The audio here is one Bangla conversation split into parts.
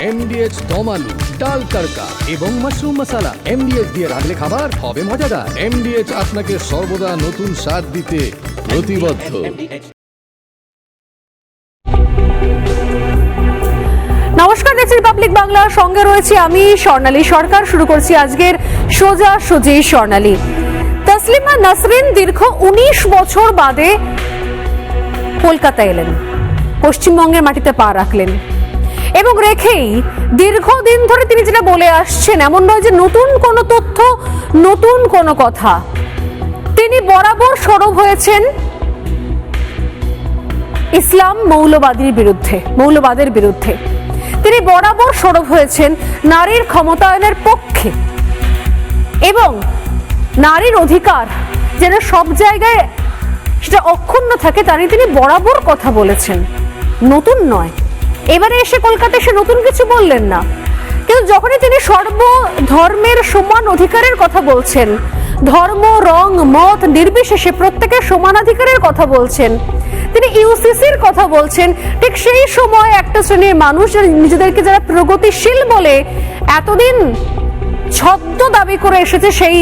এমডিএচ দম আলু, ডাল তড়কা এবং মাশরুম মশলা। এমডিএচ দিয়ে রাঁধলে খাবার হবে মজাদার। এমডিএচ আপনাকে সর্বদা নতুন স্বাদ দিতে প্রতিবদ্ধ। নমস্কার, দেখছি রিপাবলিক বাংলার সঙ্গে রয়েছি আমি স্বর্ণালী সরকার। শুরু করছি আজকের সোজাসুজি স্বর্ণালী। তসলিমা নাসরিন দীর্ঘ 19 বছর বাদে কলকাতা এলেন, পশ্চিমবঙ্গের মাটিতে পা রাখলেন এবং রেখেই দীর্ঘদিন ধরে তিনি যেটা বলে আসছেন, এমন নয় যে নতুন কোনো তথ্য, নতুন কোনো কথা। তিনি বরাবর সরব হয়েছেন ইসলাম মৌলবাদের বিরুদ্ধে। তিনি বরাবর সরব হয়েছেন নারীর ক্ষমতায়নের পক্ষে এবং নারীর অধিকার যেন সব জায়গায় সেটা অক্ষুণ্ণ থাকে, তা নিয়ে তিনি বরাবর কথা বলেছেন। নতুন নয়, এবারে এসে কলকাতায় এসে নতুন কিছু বললেন না। কিন্তু যখনই তিনি সর্বধর্মের সমান অধিকারের কথা বলছেন, ধর্ম, রং, মত নির্বিশেষে প্রত্যেকের সমানাধিকারের কথা বলছেন, তিনি ইউসিসির কথা বলছেন, ঠিক সেই সময় একটা শ্রেণীর মানুষ নিজেদেরকে যারা প্রগতিশীল বলে এতদিন ছদ্ম দাবি করে এসেছে, সেই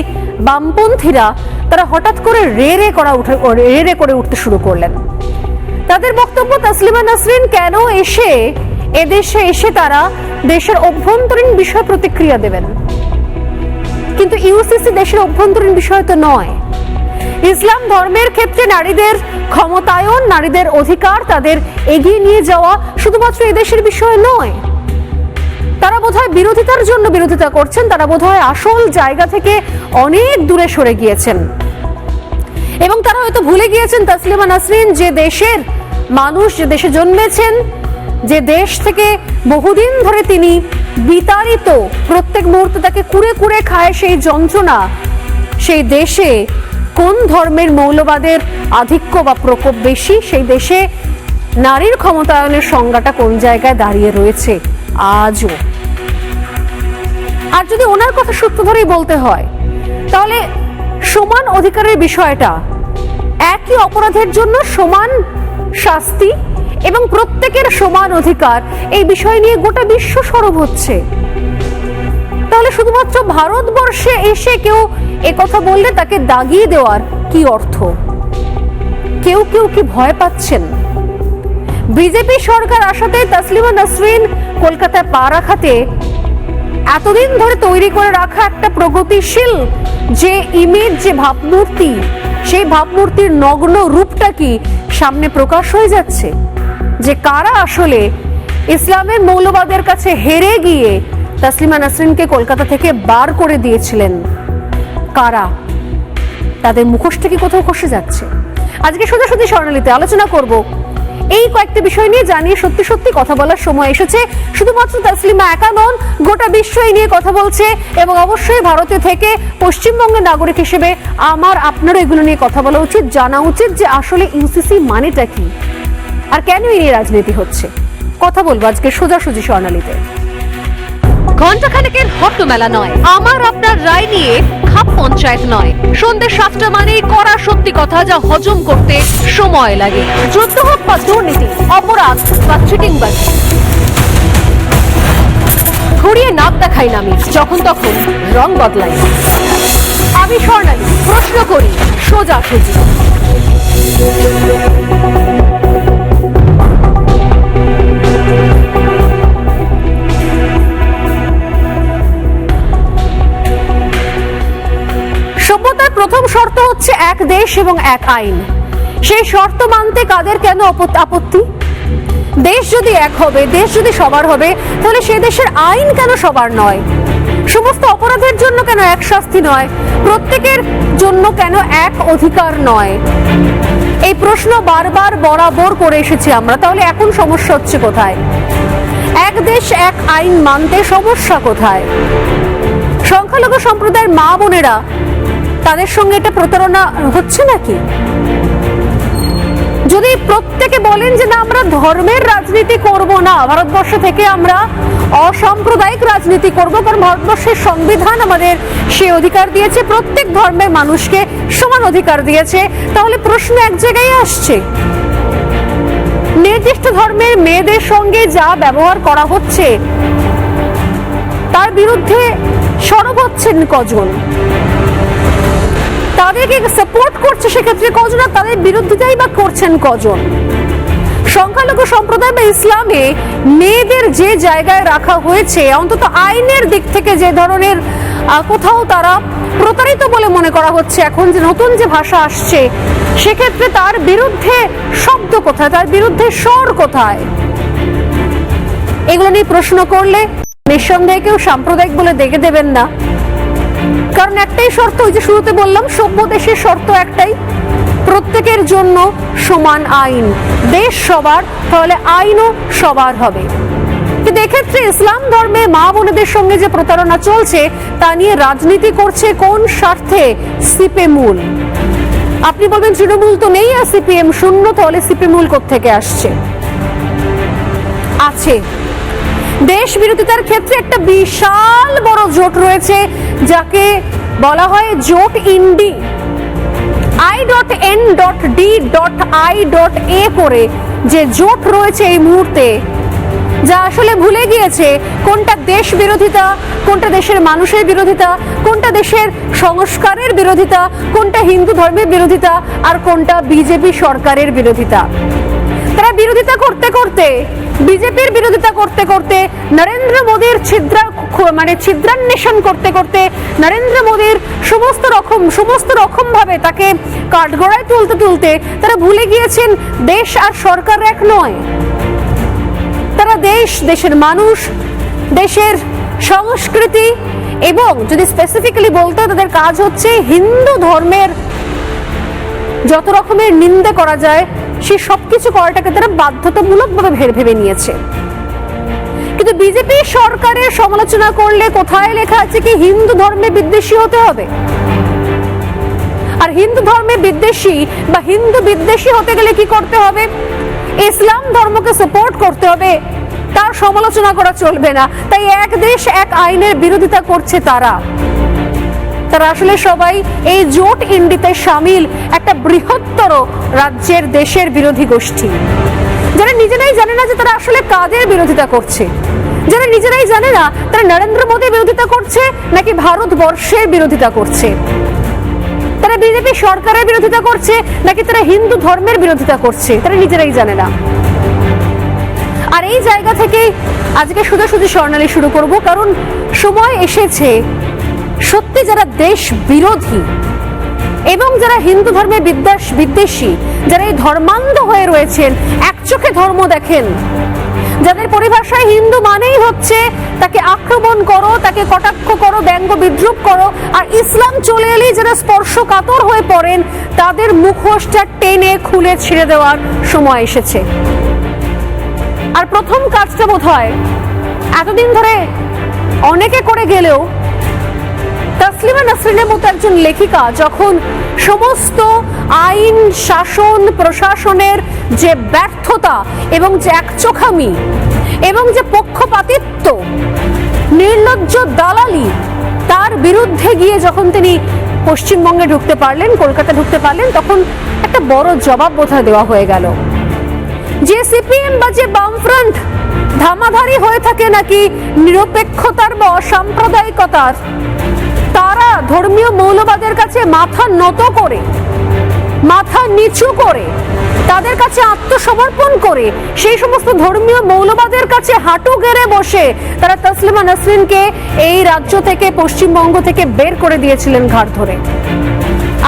বামপন্থীরা তারা হঠাৎ করে রে করে উঠতে শুরু করলেন। তাদের বক্তব্য, তসলিমা নাসরিন কেন এদেশে এসে তারা দেশের অভ্যন্তরীণ বিষয়ে প্রতিক্রিয়া দেবেন, কিন্তু ইউসিসি দেশের অভ্যন্তরীণ বিষয় তো নয়। ইসলাম ধর্মের ক্ষেত্রে নারীদের ক্ষমতায়ন, নারীদের অধিকার, তাদের এগিয়ে নিয়ে যাওয়া শুধুমাত্র এদেশের বিষয় নয়। তারা বোধহয় বিরোধিতার জন্য বিরোধিতা করছেন, তারা বোধহয় আসল জায়গা থেকে অনেক দূরে সরে গিয়েছেন এবং তারা হয়তো ভুলে গিয়েছেন তসলিমা নাসরিন যে দেশের মানুষ, যে দেশে জন্মেছেন, যে দেশ থেকে বহুদিন ধরে তিনি বিতাড়িত, প্রত্যেক মুহূর্তে তাকে কুড়ে কুড়ে খায় সেই যন্ত্রণা, সেই দেশে কোন ধর্মের মৌলবাদের আধিক্য বা প্রকোপ বেশি, সেই দেশে নারীর ক্ষমতায়নের সংজ্ঞাটা কোন জায়গায় দাঁড়িয়ে রয়েছে আজও। আর যদি ওনার কথা সূত্র ধরেই বলতে হয়, তাহলে সমান অধিকারের বিষয়টা, একই অপরাধের জন্য সমান শাস্তি এবং প্রত্যেকের সমান অধিকার, এই বিষয় নিয়ে গোটা বিশ্ব সরব হচ্ছে। তাহলে শুধুমাত্র ভারতবর্ষে এসে কেউ একথা বললে তাকে দাগিয়ে দেওয়ার কি অর্থ? কেউ কি ভয় পাচ্ছেন? বিজেপি সরকার আসাতে তসলিমা নাসরিন কলকাতায় পা রাখাতে এতদিন ধরে তৈরি করে রাখা একটা প্রগতিশীল যে ইমেজ, যে ভাবমূর্তি, সেই ভাবমূর্তির নগ্ন রূপটা কি সামনে প্রকাশ হয়ে যাচ্ছে? যে কারা আসলে ইসলামের মৌলবাদের কাছে হেরে গিয়ে তসলিমা নাসরিনকে কলকাতা থেকে বার করে দিয়েছিলেন, কারা? তাদের মুখোশটা কি কোথাও খসে যাচ্ছে? আজকে সোজাসুজি স্বর্ণালীতে আলোচনা করব এই কয়েকটি বিষয় নিয়ে, জানিয়ে সত্যি সত্যি কথা বলার সময় এসেছে। শুধুমাত্র তসলিমা একা নন, গোটা বিশ্ব এই নিয়ে কথা বলছে এবং অবশ্যই ভারতে থেকে পশ্চিমবঙ্গের নাগরিক হিসেবে আপনারও এগুলো নিয়ে কথা বলা উচিত, জানা উচিত যে আসলে ইউসিসি মানেটা কি আর কেন এই নিয়ে রাজনীতি হচ্ছে। কথা বলবো আজকে সোজাসুজি স্বর্ণালীতে। ঘণ্টাখানেকের হট্টমেলা নয়, আমার আপনার রায় নিয়ে খাপ পঞ্চায়েত নয়। সন্ধ্যে 7টা মানেই কড়া সত্যি কথা, যা হজম করতে সময় লাগে। যুদ্ধ হোক বা দুর্নীতি, অপরাধ বা চিটিংবাজি, ঘুরিয়ে নাক দেখাই না আমি, যখন তখন রং বদলাই। আমি স্বর্ণালী, প্রশ্ন করি সোজাসুজি। সভ্যতার প্রথম শর্ত হচ্ছে এক দেশ এবং এক আইন। সেই শর্ত মানতে কাদের কেন আপত্তি? দেশ যদি এক হবে, দেশ যদি সবার হবে, তাহলে সে দেশের আইন কেন সবার নয়? সমস্ত অপরাধের জন্য কেন এক শাস্তি নয়? প্রত্যেকের জন্য কেন এক অধিকার নয়? এই প্রশ্ন বারবার বরাবর করে এসেছি আমরা। তাহলে এখন সমস্যা হচ্ছে কোথায়? এক দেশ এক আইন মানতে সমস্যা কোথায়? সংখ্যালঘু সম্প্রদায়ের মা বোনেরা, তাদের সঙ্গে এটা প্রতারণা হচ্ছে নাকি? যদি প্রত্যেকে বলেন যে না, আমরা ধর্মের রাজনীতি করব না, ভারতবর্ষ থেকে আমরা অসাম্প্রদায়িক রাজনীতি করব, কারণ ভারতবর্ষের সংবিধান আমাদের সে অধিকার দিয়েছে, প্রত্যেক ধর্মের মানুষকে সমান অধিকার দিয়েছে, তাহলে প্রশ্ন এক জায়গায় আসছে, নির্দিষ্ট ধর্মের মেয়েদের সঙ্গে যা ব্যবহার করা হচ্ছে তার বিরুদ্ধে সরব হচ্ছেন কজন, তাদেরকে সাপোর্ট করছে সেক্ষেত্রে কজন, আর তাদের বিরোধিতাই বা করছেন কজন? সংখ্যালঘু সম্প্রদায় বা ইসলামে মেয়েদের যে জায়গায় রাখা হয়েছে, অন্তত আইনের দিক থেকে যে ধরনের কোথাও তারা প্রতারিত বলে মনে করা হচ্ছে, এখন যে নতুন যে ভাষা আসছে সেক্ষেত্রে তার বিরুদ্ধে শব্দ কোথায়, তার বিরুদ্ধে স্বর কোথায়? এগুলো নিয়ে প্রশ্ন করলে নিঃসন্দেহে কেউ সাম্প্রদায়িক বলে দেখে দেবেন না, কারণ একটাই শর্ত, ওই যে শুরুতে বললাম, সভ্য দেশের শর্ত একটাই, প্রত্যেকের জন্য সমান আইন, দেশ সবার, তাহলে আইনও সবার হবে। কিন্তু এক্ষেত্রে ইসলাম ধর্মে মা বোনেদের সঙ্গে যে প্রতারণা চলছে তা নিয়ে রাজনীতি করছে কোন স্বার্থে? সিপিএমূল। আপনি বলবেন তৃণমূল তো নেই আর সিপিএম শূন্য, তাহলে সিপিএমূল কোত্থেকে আসছে? আছে। দেশ বিরোধিতার ক্ষেত্রে একটা বিশাল বড় জোট রয়েছে, যাকে বলা হয় জোট ইন্ডি। I.N.D.I.A করে যে জোট রয়েছে এই মুহূর্তে, যা আসলে ভুলে গিয়েছে কোনটা দেশ বিরোধিতা, কোনটা দেশের মানুষের বিরোধিতা, কোনটা দেশের সংস্কারের বিরোধিতা, কোনটা হিন্দু ধর্মের বিরোধিতা, আর কোনটা বিজেপি সরকারের বিরোধিতা। তারা বিরোধিতা করতে করতে, বিজেপির বিরোধিতা করতে করতে, নরেন্দ্র মোদীর ছিদ্রান্বেষণ করতে করতে, নরেন্দ্র মোদীর সমস্ত রকম ভাবে তাকে কাঠগড়ায় তুলতে তুলতে তারা ভুলে গিয়েছেন দেশ আর সরকার এক নয়। তারা দেশের মানুষ, দেশের সংস্কৃতি, এবং যদি স্পেসিফিক্যালি বলতে তাদের কাজ হচ্ছে হিন্দু ধর্মের যত রকমের নিন্দা করা যায় সে সবকিছু করাটাকে তারা বাধ্যতামূলক ভাবে ভেবে নিয়েছে। কিন্তু বিজেপি সরকারের সমালোচনা করলে কোথায় লেখা আছে কি হিন্দু ধর্মে বিদ্বেষী হতে হবে? আর হিন্দু ধর্মে বিদ্বেষী বা হিন্দু বিদ্বেষী হতে গেলে কি করতে হবে? ইসলাম ধর্মকে সাপোর্ট করতে হবে, তার সমালোচনা করা চলবে না। তাই এক দেশ এক আইনের বিরোধিতা করছে তারা আসলে সবাই এই জোট ইন্ডিতে শামিল একটা বৃহত্তর রাজ্যের দেশের বিরোধী গোষ্ঠী, যারা নিজেরাই জানে না যে তারা আসলে কাদের বিরোধিতা করছে, যারা নিজেরাই জানে না তারা নরেন্দ্র মোদীর বিরোধিতা করছে নাকি ভারতবর্ষের বিরোধিতা করছে, তারা বিজেপি সরকারের বিরোধিতা করছে নাকি তারা হিন্দু ধর্মের বিরোধিতা করছে, তারা নিজেরাই জানে না। আর এই জায়গা থেকে আজকে সোজাসুজি স্বর্ণালী শুরু করব, কারণ সময় এসেছে সত্যি যারা দেশ বিরোধী এবং যারা হিন্দু ধর্মে বিদ্বেষী, যারা এই ধর্মান্ধ হয়ে রয়েছেন, এক চোখে ধর্ম দেখেন, যাদের পরিভাষায় হিন্দু মানেই হচ্ছে তাকে আক্রমণ করো, তাকে কটাক্ষ করো, ব্যঙ্গ বিদ্রুপ করো, আর ইসলাম চলে এলেই যারা স্পর্শকাতর হয়ে পড়েন তাদের মুখোশটা টেনে খুলে ছিঁড়ে দেওয়ার সময় এসেছে। আর প্রথম কাজটা বোধহয় এতদিন ধরে অনেকে করে গেলেও তাসলিমা নাসরিনের মতো একজন লেখিকা যখন সমস্ত আইন, শাসন, প্রশাসনের যে ব্যর্থতা এবং যে একচোখামি এবং যে পক্ষপাতিত্ব, নির্লজ্জ দালালি, তার বিরুদ্ধে গিয়ে যখন তিনি পশ্চিমবঙ্গে ঢুকতে পারলেন, কলকাতা ঢুকতে পারলেন, তখন একটা বড় জবাব বোধহয় দেওয়া হয়ে গেল। যে সিপিএম বা যে বামফ্রন্ট ধামাধারি হয়ে থাকে নাকি নিরপেক্ষতার বা অসাম্প্রদায়িকতার, তারা ধর্মীয় মৌলবাদের কাছে মাথা নত করে, মাথা নিচু করে, তাদের কাছে আত্মসমর্পণ করে, সেই সমস্ত ধর্মীয় মৌলবাদের কাছে হাঁটু গেড়ে বসে তারা তাসলিমা নাসরিনকে এই রাজ্য থেকে, পশ্চিমবঙ্গ থেকে বের করে দিয়েছিলেন ঘাড় ধরে।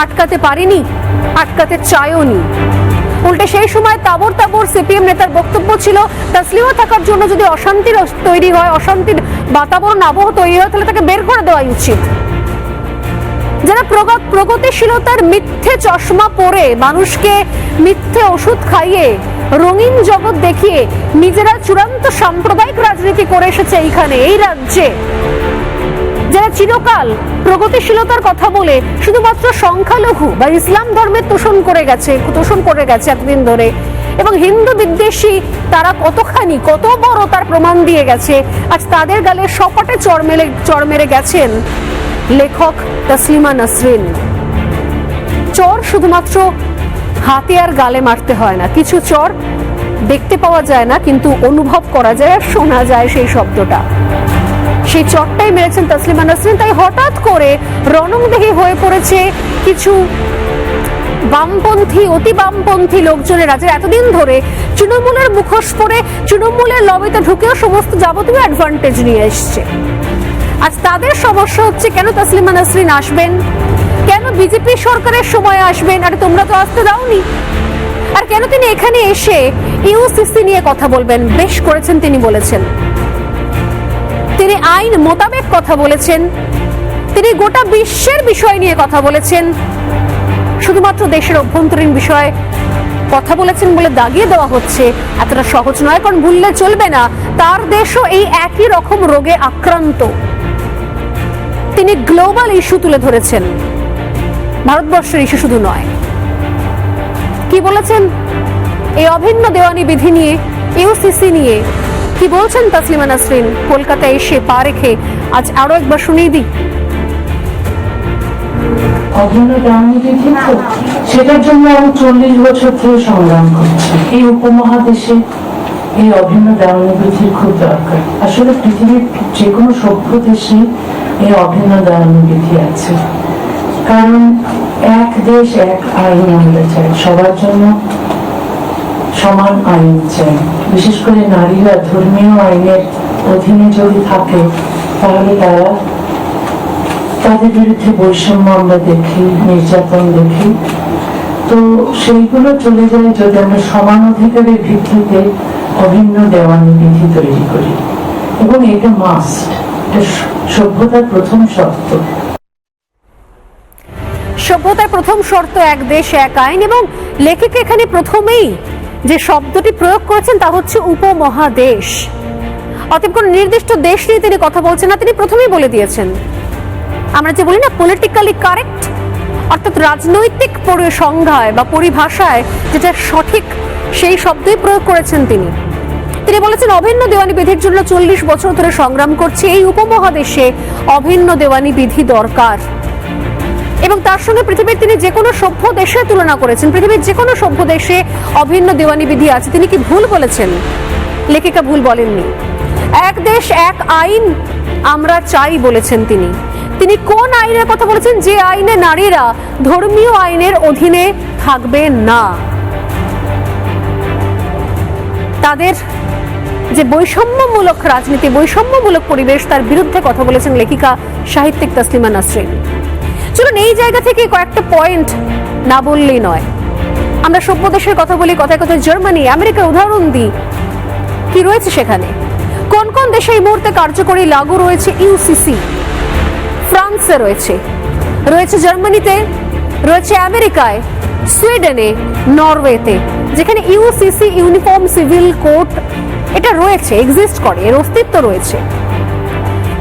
আটকাতে পারেনি, আটকাতে চায়ওনি। উল্টে সেই সময় তাবর তাবর সিপিএম নেতার বক্তব্য ছিল তাসলিমা থাকার জন্য যদি অশান্তির তৈরি হয়, অশান্তির বাতাবরণ আবহ তৈরি হয়, তাহলে তাকে বের করে দেওয়াই উচিত। যারা প্রগতিশীলতার মিথ্যে চশমা পরে, মানুষকে মিথ্যে ওষুধ খাইয়ে, রঙিন জগৎ দেখিয়ে নিজেরা চূড়ান্ত সাম্প্রদায়িক রাজনীতি করে এসেছে এইখানে, এই রাজ্যে, যারা চিরকাল প্রগতিশীলতার কথা বলে শুধুমাত্র সংখ্যালঘু বা ইসলাম ধর্মের তোষণ করে গেছে এতদিন ধরে, এবং হিন্দু বিদ্বেষী তারা কতখানি, কত বড় তার প্রমাণ দিয়ে গেছে, আজ তাদের গালে সপাটে চড় মেরে গেছেন লেখক তাসলিমা নাসরিন। চর শুধুমাত্র হাতে আর গালে মারতে হয় না, কিছু চর দেখতে পাওয়া যায় না কিন্তু অনুভব করা যায় আর শোনা যায় সেই শব্দটা। সেই চটটাই মেরেছেন তাসলিমা নাসরিন। তাই হঠাৎ করে রণংদেহী হয়ে পড়েছে কিছু বামপন্থী, অতি বামপন্থী লোকজনের। আজ এতদিন ধরে তৃণমূলের মুখোশ পরে তৃণমূলের লবিতে ঢুকেও সমস্ত যাবতীয় অ্যাডভান্টেজ নিয়ে এসছে। আজ তাদের সমস্যা হচ্ছে কেন তাসলিমা নাসরিন আসবেন, কেন বিজেপি সরকারের সময় আসবেন, আর তোমরা তো আসতে দাওনি। আর কেন তিনি এখানে এসে ইউসিসি নিয়ে কথা বলবেন? বেশ করেছেন তিনি বলেছেন। তিনি আইন মোতাবেক কথা বলেছেন, তিনি গোটা বিশ্বের বিষয় নিয়ে কথা বলেছেন। শুধুমাত্র দেশের অভ্যন্তরীণ বিষয়ে কথা বলেছেন বলে দাগিয়ে দেওয়া হচ্ছে এতটা সহজ নয়। কারণ ভুললে চলবে না, তার দেশও এই একই রকম রোগে আক্রান্ত। তিনি গ্লোবাল ইস্যু তুলে ধরেছেন, ভারতবর্ষের ইস্যু শুধু নয়। কি বলেছেন এই অভিন্ন দেওয়ানি বিধি নিয়ে, ইউসিসি নিয়ে কি বলছেন তাসলিমা নাসরিন কলকাতায় এসে পা রেখে? আজ আরো একবার শুনিয়ে দিই। অভিন্ন দেওয়ানি বিধি তো সেটার জন্য আমি 40 বছর ধরে সংগ্রাম করছি। এই উপমহাদেশে এই অভিন্ন দেওয়ানি বিধির খুব দরকার। আসলে পৃথিবীর যে কোনো সভ্য দেশে এই অভিন্ন দেওয়ানি বিধি আছে, কারণ এক দেশ এক আইন আমরা চাই, সবার জন্য সমান আইন চাই। বিশেষ করে নারীরা ধর্মীয় আইনের অধীনে যদি থাকে তাহলে তাদের বিরুদ্ধে বৈষম্য আমরা দেখি, নির্যাতন দেখি। তো সেইগুলো চলে যায় যদি আমরা সমান অধিকারের ভিত্তিতে অভিন্ন দেওয়ানি বিধি তৈরি করি, এবং এটা মাস্ট, এটা সভ্যতার প্রথম শর্ত। সভ্যতার প্রথম শর্ত এক দেশ এক আইন। এবং লেখিকা এখানে প্রথমেই যে শব্দটি প্রয়োগ করেছেন তা হচ্ছে উপমহাদেশ। অতএব কোন নির্দিষ্ট দেশ নিয়ে তিনি কথা বলছেন না, তিনি প্রথমেই বলে দিয়েছেন। আমরা যে বলি না পলিটিক্যালি কারেক্ট, অর্থাৎ রাজনৈতিক সংজ্ঞায় বা পরিভাষায় যেটা সঠিক সেই শব্দই প্রয়োগ করেছেন তিনি। তিনি বলেছেন অভিন্ন দেওয়ানি বিধির জন্য 40 বছর ধরে সংগ্রাম করছে, এই উপমহাদেশে অভিন্ন দেওয়ানি বিধি দরকার। এবং তার সঙ্গে পৃথিবীর তিনি যে কোনো সভ্য দেশের তুলনা করেছেন, পৃথিবীর যে কোনো সভ্য দেশে অভিন্ন দেওয়ানি বিধি আছে। তিনি কি ভুল বলেছেন? লেখিকা ভুল বলেননি। এক দেশ এক আইন আমরা চাই বলেছেন তিনি। তিনি কোন আইনের কথা বলেছেন? যে আইনে নারীরা ধর্মীয় আইনের অধীনে থাকবে না, তাদের যে বৈষম্যমূলক রাজনীতি, বৈষম্যমূলক পরিবেশ, তার বিরুদ্ধে কথা বলেছেন লেখিকা সাহিত্যিক তাসলিমা নাসরিন। চলুন এই জায়গা থেকে কয়েকটা পয়েন্ট না বললেই নয়। আমরা সভ্য দেশের কথা বলি, কথায় কথায় জার্মানি, আমেরিকার উদাহরণ দিই। কি রয়েছে সেখানে? কোন কোন দেশে এই মুহূর্তে কার্যকরী লাগু রয়েছে ইউসিসি? ফ্রান্সে রয়েছে, রয়েছে জার্মানিতে, রয়েছে আমেরিকায়, সুইডেনে, নরওয়েতে, যেখানে ইউসিসি ইউনিফর্ম সিভিল কোড এটা রয়েছে, এক্সিস্ট করে, এর অস্তিত্ব রয়েছে।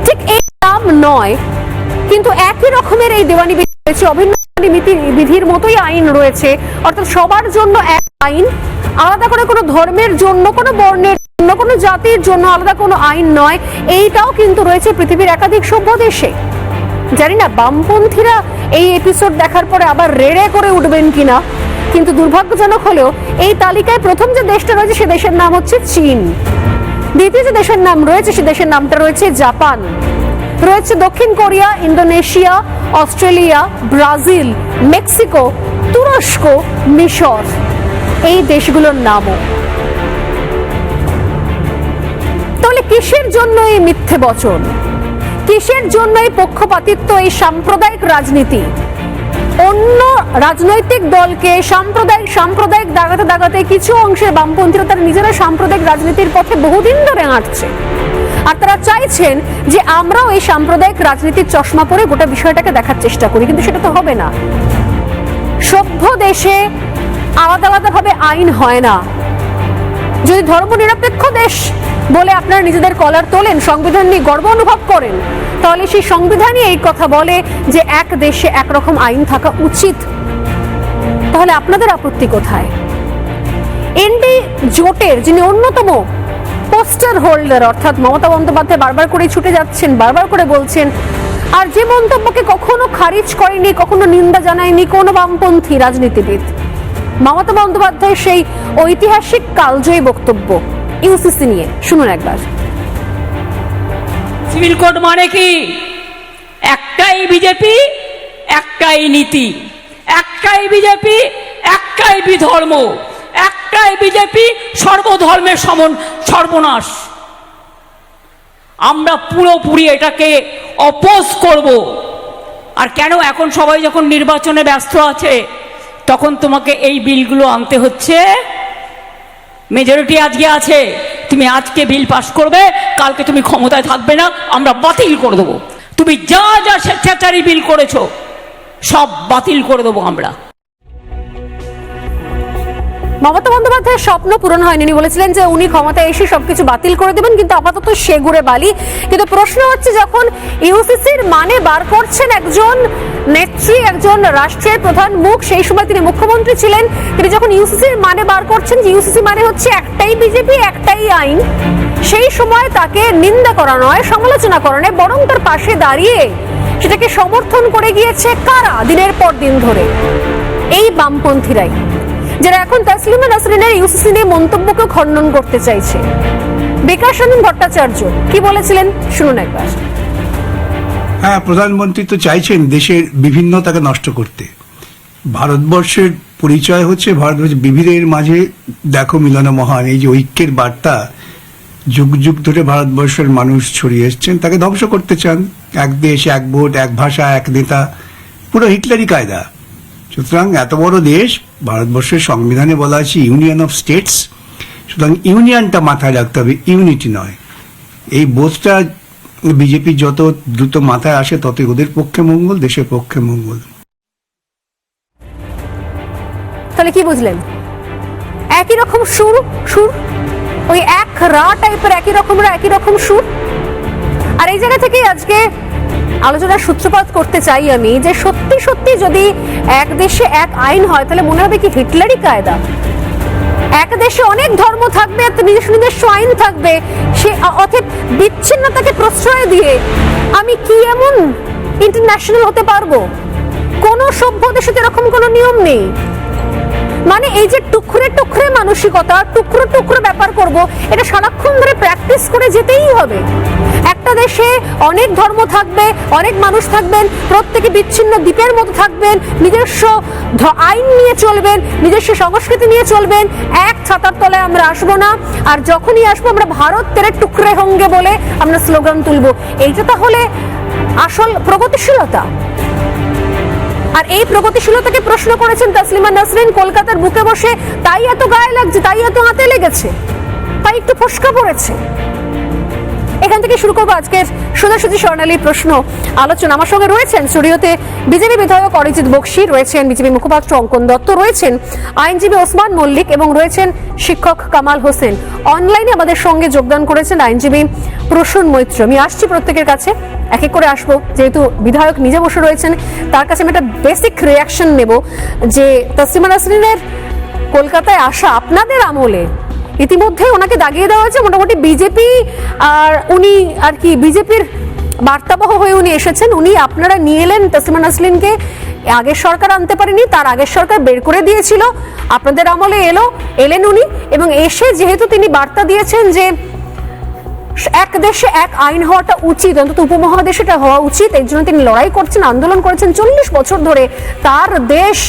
ঠিক এই নাম নয়, কিন্তু একই রকমের এই দেওয়ানি বিধি রয়েছে, অভিন্ন বিধির মতোই আইন রয়েছে। অর্থাৎ সবার জন্য এক আইন, আলাদা করে কোনো ধর্মের জন্য, কোনো বর্ণের জন্য, কোনো জাতির জন্য আলাদা কোনো আইন নয়। এইটাও কিন্তু রয়েছে পৃথিবীর একাধিক সভ্য দেশে। জানি না বামপন্থীরা এই এপিসোড দেখার পরে আবার রেড়ে করে উঠবেন কিনা, কিন্তু দুর্ভাগ্যজনক হলেও এই তালিকায় প্রথম যে দেশটা রয়েছে সে দেশের নাম হচ্ছে চীন। দ্বিতীয় যে দেশের নাম রয়েছে সে দেশের নামটা রয়েছে জাপান, রয়েছে দক্ষিণ Korea, Indonesia, Australia, Brazil, Mexico, তুরস্ক, মিশর। এই দেশগুলোর নামও। তাহলে কিসের জন্য এই মিথ্যে বচন, কিসের জন্য এই পক্ষপাতিত্ব, এই সাম্প্রদায়িক রাজনীতি? অন্য রাজনৈতিক দলকে সাম্প্রদায়িক দাগাতে দাগাতে কিছু অংশের বামপন্থীরা তারা নিজেরা সাম্প্রদায়িক রাজনীতির পথে বহুদিন ধরে হাঁটছে, আর তারা চাইছেন যে আমরাও এই সাম্প্রদায়িক রাজনীতির চশমা পরে গোটা বিষয়টাকে দেখার চেষ্টা করি, কিন্তু সেটা তো হবে না। সভ্য দেশে আলাদা আলাদা ভাবে আইন হয় না। যদি ধর্মনিরপেক্ষ দেশ বলে আপনারা নিজেদের কলার তোলেন, সংবিধান নিয়ে গর্ব অনুভব করেন, তাহলে সেই সংবিধানই এই কথা বলে যে এক দেশে একরকম আইন থাকা উচিত। তাহলে আপনাদের আপত্তি কোথায়? এনডি জোটের যিনি অন্যতম পোস্টার হোল্ডার, অর্থাৎ মমতা বন্দ্যোপাধ্যায় বারবার করে ছুটে যাচ্ছেন, বারবার করে বলছেন, আর যে মন্তব্যকে কখনো খারিজ করেনি, কখনো নিন্দা জানায়নি কোনো বামপন্থী রাজনীতিবিদ, মমতা বন্দ্যোপাধ্যায়ের সেই ঐতিহাসিক কালজয়ী বক্তব্য ইউসিসি নিয়ে শুনুন একবার। সিভিল কোড মানে কি? একটাই বিজেপি, একটাই নীতি, একটাই বিজেপি, একটাই বিধর্ম, একটাই বিজেপি, সর্বধর্মের সর্বনাশ। আমরা পুরোপুরি এটাকে অপোজ করব। আর কেন এখন সবাই যখন নির্বাচনে ব্যস্ত আছে তখন তোমাকে এই বিলগুলো আনতে হচ্ছে? মেজরিটি আজকে আছে, তুমি আজকে বিল পাস করবে, কালকে তুমি ক্ষমতায় থাকবে না, আমরা বাতিল করে দেবো। তুমি যা যা স্বেচ্ছাচারী বিল করেছো সব বাতিল করে দেবো আমরা। মমতা বন্দ্যোপাধ্যায়ের স্বপ্ন পূরণ হয়নি। উনি বলেছিলেন যে উনি ক্ষমতায় এসে সবকিছু বাতিল করে দেবেন, কিন্তু আপাতত সেগুড়ে বালি। কিন্তু প্রশ্ন হচ্ছে, যখন ইউসিসির মানে বার করছেন একজন নেত্রী, একজন রাষ্ট্রের প্রধান মুখ, সেই সময় তিনি মুখ্যমন্ত্রী ছিলেন, তিনি যখন ইউসিসির মানে বার করছেন যে ইউসিসি মানে হচ্ছে একটাই বিজেপি, একটাই আইন, সেই সময় তাকে নিন্দা করা নয়, সমালোচনা করা নয়, বরং তার পাশে দাঁড়িয়ে সেটাকে সমর্থন করে গিয়েছে কারা দিনের পর দিন ধরে? এই বামপন্থীরাই, যারা এখন তাসলিমা নাসরিনের ইউসিসি নিয়ে মন্তব্যকে খণ্ডন করতে চাইছে। বিকাশানন্দ ভট্টাচার্য কি বলেছিলেন শুনুন একবার। হ্যাঁ, প্রধানমন্ত্রী তো চাইছেন দেশের বিভিন্নতাকে নষ্ট করতে। ভারতবর্ষের পরিচয় হচ্ছে ভারতবর্ষ বিবিধের মাঝে দেখো মিলন মহান, এই যে ঐক্যের বার্তা যুগ যুগ ধরে ভারতবর্ষের মানুষ ছড়িয়ে এসছেন, তাকে ধ্বংস করতে চান। এক দেশ, এক ভোট, এক ভাষা, এক নেতা, পুরো হিটলারি কায়দা। সুতরাং এত বড় দেশ, ভারতবর্ষের সংবিধানে বলা আছে ইউনিয়ন অফ স্টেটস, সুতরাং ইউনিয়নটা মাথায় রাখতে হবে, ইউনিটি নয়। এই বোধটা বিজেপি যত দ্রুত মাথায় আসে ততই ওদের পক্ষে মঙ্গল, দেশের পক্ষে মঙ্গল। তাহলে কি বুঝলেন? একই রকম সুর, ওই এক রা টাইপের একই রকম সুর। আর এই জায়গা থেকে আজকে আলোচনার সূত্রপাত করতে চাই আমি, যে সত্যি সত্যি যদি এক দেশে এক আইন হয় তাহলে মনে হবে কি হিটলারি কায়দা? এক দেশে অনেক ধর্ম থাকবে, নিজস্ব আইন থাকবে, সে অতএব বিচ্ছিন্নতাকে প্রশ্রয় দিয়ে আমি কি এমন ইন্টারন্যাশনাল হতে পারবো? কোন সভ্য দেশে এরকম কোনো নিয়ম নেই। মানে এই যে টুকরে টুকরে মানসিকতা, টুকরো টুকরো ব্যাপার করব, এটা সারাক্ষণ ধরে প্র্যাকটিস করে যেতেই হবে। একটা দেশে অনেক ধর্ম থাকবে, অনেক মানুষ থাকবেন, প্রত্যেকে বিচ্ছিন্ন দ্বীপের মতো থাকবেন, নিজস্ব আইন নিয়ে চলবেন, নিজস্ব সংস্কৃতি নিয়ে চলবেন। এক ছাতার তলায় আমরা আসবো না, আর যখনই আসবো আমরা ভারত তেরে টুকরে হোঙ্গে বলে আমরা স্লোগান তুলবো। এইটা তাহলে আসল প্রগতিশীলতা? আর এই প্রগতিশীলতাকে প্রশ্ন করেছেন তাসলিমা নাসরিন কলকাতার বুকে বসে, তাই এত গায়ে লাগছে, তাই এত হাতে লেগেছে, তাই একটু ফসকা পড়েছে। এখান থেকে শুরু করবো আজকের সোজাসুজি স্বর্ণালী প্রশ্ন আলোচনা। আমার সঙ্গে রয়েছেন স্টুডিওতে বিজেপি বিধায়ক অরিজিৎ বক্সি, রয়েছেন বিজেপি মুখপাত্র অঙ্কন দত্ত, রয়েছেন আইনজীবী ওসমান মল্লিক এবং রয়েছেন শিক্ষক কামাল হোসেন। অনলাইনে আমাদের সঙ্গে যোগদান করেছেন আইনজীবী প্রসূন মৈত্র। আমি আসছি প্রত্যেকের কাছে, এক এক করে আসবো, যেহেতু বিধায়ক নিজে বসে রয়েছেন তার কাছে আমি একটা বেসিক রিয়াকশন নেব যে তাসলিমা নাসরিনের কলকাতায় আসা আপনাদের আমলে ইতিমধ্যে ওনাকে দাগিয়ে দেওয়া হয়েছে মোটামুটি বিজেপি, আর উনি আর কি বিজেপির বার্তাবহ হয়ে উনি এসেছেন। উনি আপনারা নিয়ে এলেন তাসলিমা নাসরিনকে, আগের সরকার আনতে পারেনি, তার আগের সরকার বের করে দিয়েছিল, আপনাদের আমলে এলেন উনি, এবং এসে যেহেতু তিনি বার্তা দিয়েছেন যে এক দেশে এক আইন হওয়াটা উচিত, অন্তত উপমহাদেশে এটা হওয়া উচিত, এর জন্য তিনি লড়াই করছেন, আন্দোলন করেছেন 40 বছর ধরে। তার দেশ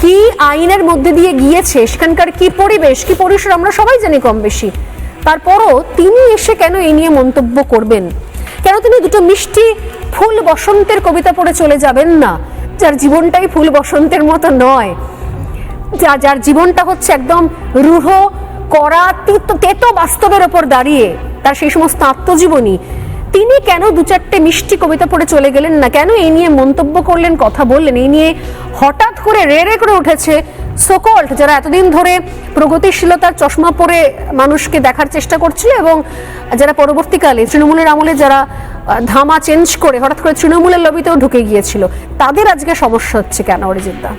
কি আইনের মধ্যে দিয়ে গিয়েছে, সেখানকার কি পরিবেশ, কি পরিসর আমরা সবাই জানি কম বেশি। তারপরও তিনি এসে কেন এই নিয়ে মন্তব্য করবেন? কেন তিনি দুটো মিষ্টি ফুল বসন্তের কবিতা পড়ে চলে যাবেন না, যার জীবনটাই ফুল বসন্তের মতো নয়, যার জীবনটা হচ্ছে একদম রূঢ় করা তেতো বাস্তবের ওপর দাঁড়িয়ে, তার সেই সমস্ত আত্মজীবনী? তিনি কেন দু চারটে মিষ্টি কবিতা পড়ে চলে গেলেন না? কেন এই নিয়ে মন্তব্য করলেন, কথা বললেন? এই নিয়ে হঠাৎ করে রে করে উঠেছে সোকল্ড, যারা এতদিন ধরে প্রগতিশীলতার চশমা পরে মানুষকে দেখার চেষ্টা করছিল এবং যারা পরবর্তীকালে তৃণমূলের আমলে যারা ধামা চেঞ্জ করে হঠাৎ করে তৃণমূলের লবিতেও ঢুকে গিয়েছিল, তাদের আজকে সমস্যা হচ্ছে কেন অরিজিৎদা?